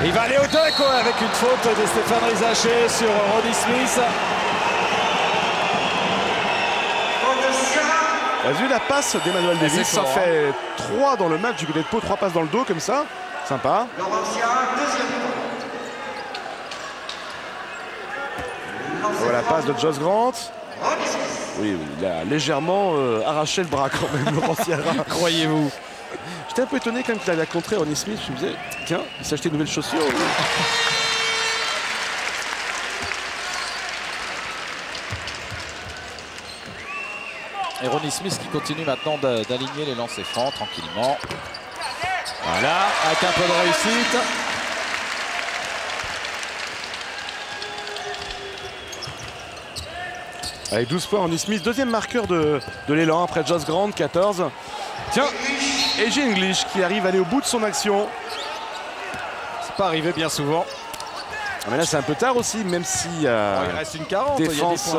Et il va aller au dunk avec une faute de Stéphane Rizaché sur Ronnie Smith. T'as vu la passe d'Emmanuel Davis, ça fort, fait 3 dans le match du côté de Pau, 3 passes dans le dos comme ça, sympa. Voilà la passe de Josh Grant. Oui, il a légèrement arraché le bras quand même, Laurent Ciara. Croyez-vous. J'étais un peu étonné quand même qu'il avait contré Ronnie Smith. Je me disais, tiens, il s'est acheté de nouvelles chaussures. Et Ronnie Smith qui continue maintenant d'aligner les lancers francs tranquillement. Voilà, avec un peu de réussite. Avec 12 points, Ronnie Smith, deuxième marqueur de l'élan après Josh Grant, 14. Tiens, Edgy English qui arrive à aller au bout de son action. C'est pas arrivé bien souvent. Mais là c'est un peu tard aussi, même si il reste une 40. défense,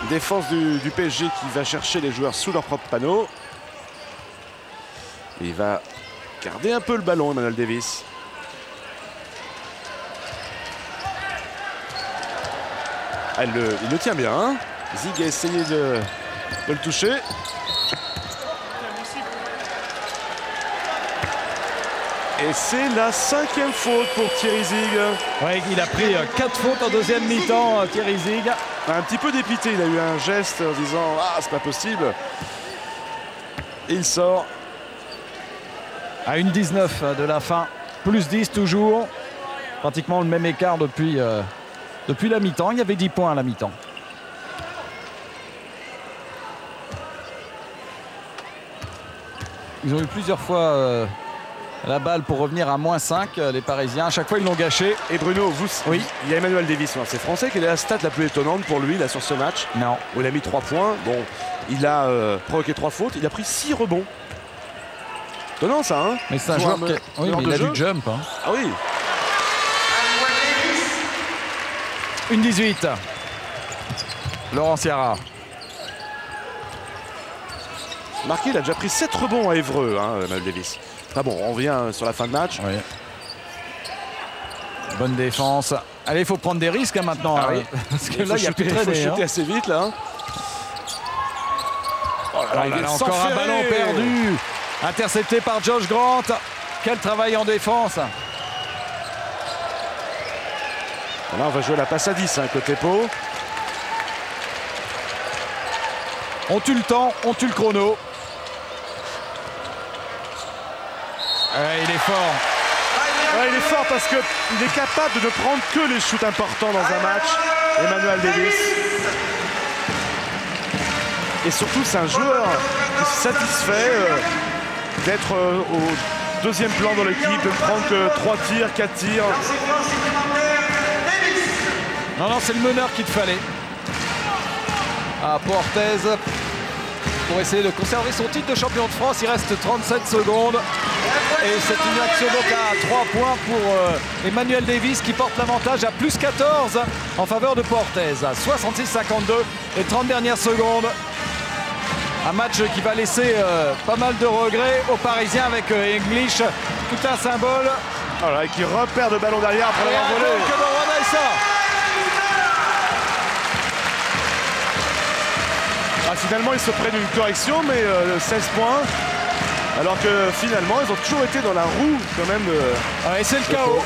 défense du PSG qui va chercher les joueurs sous leur propre panneau. Et il va garder un peu le ballon, Emmanuel Davis. Ah, il le tient bien. Hein. Zig a essayé de le toucher. Et c'est la 5e faute pour Thierry Zig. Ouais, il a pris 4 fautes en deuxième mi-temps, Thierry Zig. Un petit peu dépité, il a eu un geste en disant « Ah, c'est pas possible ». Et il sort. À 1,19 de la fin, plus 10 toujours. Pratiquement le même écart depuis la mi-temps. Il y avait 10 points à la mi-temps. Ils ont eu plusieurs fois la balle pour revenir à -5, les Parisiens. À chaque fois, ils l'ont gâché. Et Bruno, oui. Il y a Emmanuel Davis. C'est français. Quelle est la stat la plus étonnante pour lui là, sur ce match? Non. Où il a mis 3 points. Bon, il a provoqué 3 fautes. Il a pris 6 rebonds. Étonnant ça, hein? Mais c'est un joueur qui... Oui, mais il a du jump. Hein. Ah oui. 1,18. Laurent Ciara. Marqué, il a déjà pris 7 rebonds à Évreux, hein, Emmanuel Davis. Ah bon, on revient sur la fin de match. Oui. Bonne défense. Allez, il faut prendre des risques hein, maintenant. Ah oui. Parce que là, il y a plus de Il faut traîner, shooter hein. assez vite là. Oh là là, il est encore un ballon perdu. Intercepté par Josh Grant. Quel travail en défense. Là, on va jouer la passe à 10, hein, côté Pau. On tue le temps, on tue le chrono. Il est fort. Ouais, il est fort parce qu'il est capable de ne prendre que les shoots importants dans un match. Emmanuel Davis. Et surtout, c'est un joueur qui se satisfait d'être au deuxième plan dans l'équipe, de ne prendre que 3 tirs, 4 tirs. Non, c'est le meneur qu'il te fallait. Portez pour essayer de conserver son titre de champion de France. Il reste 37 secondes. Et c'est une action donc à 3 points pour Emmanuel Davis qui porte l'avantage à plus 14 en faveur de Portez. 66-52 et 30 dernières secondes. Un match qui va laisser pas mal de regrets aux Parisiens avec English. Tout un symbole. Voilà, et qui repère de ballon derrière après avoir volé. Finalement, ils se prennent une correction, mais 16 points. Alors que finalement, ils ont toujours été dans la roue quand même. Et c'est le chaos.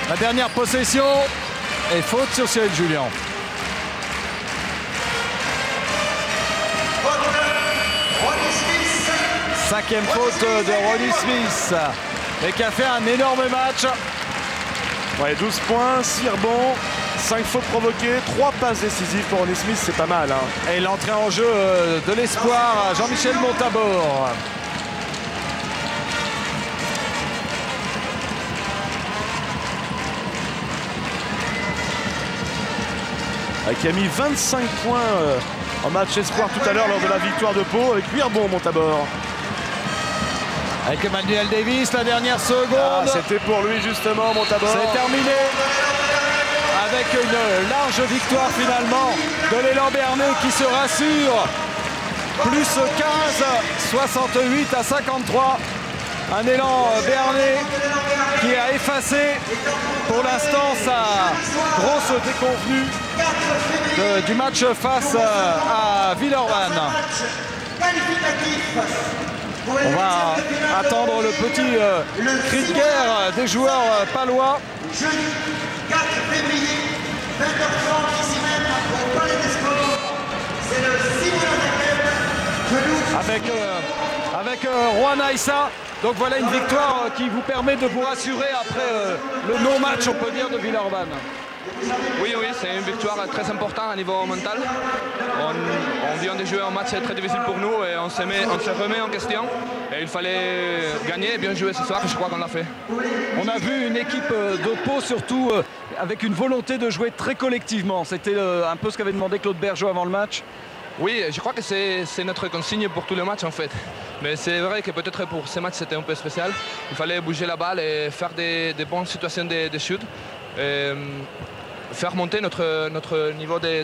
La dernière possession et faute sur Cyril Julien. Cinquième faute de Ronnie Smith. Et qui a fait un énorme match. Ouais, 12 points, 6 rebonds. 5 fautes provoquées, 3 passes décisives pour Ronnie Smith, c'est pas mal. Hein. Et l'entrée en jeu de l'espoir, Jean-Michel Montabor. Qui a mis 25 points en match espoir tout à l'heure lors de la victoire de Pau, avec 8 rebonds Montabor. Avec Emmanuel Davis, la dernière seconde. C'était pour lui justement, Montabor. C'est terminé. Avec une large victoire finalement de l'élan Bernay qui se rassure. Plus 15, 68-53. Un élan Bernay qui a effacé pour l'instant sa grosse déconvenue du match face à Villeurbanne. On va attendre le petit cri de guerre des joueurs palois. Jeudi 4 février, 20h30 ici même au Palais des Sports. C'est le Simon avec Juan Aissa. Donc voilà une victoire qui vous permet de vous rassurer après le non-match, on peut dire, de Villeurbanne. Oui, c'est une victoire très importante à niveau mental. On vient de jouer un match très difficile pour nous et on se remet en question. Et il fallait gagner et bien jouer ce soir, et je crois qu'on l'a fait. On a vu une équipe de Pau surtout avec une volonté de jouer très collectivement. C'était un peu ce qu'avait demandé Claude Bergeau avant le match. Oui, je crois que c'est notre consigne pour tous les matchs en fait. Mais c'est vrai que peut-être pour ces matchs c'était un peu spécial. Il fallait bouger la balle et faire des bonnes situations de shoot. Et faire monter notre niveau de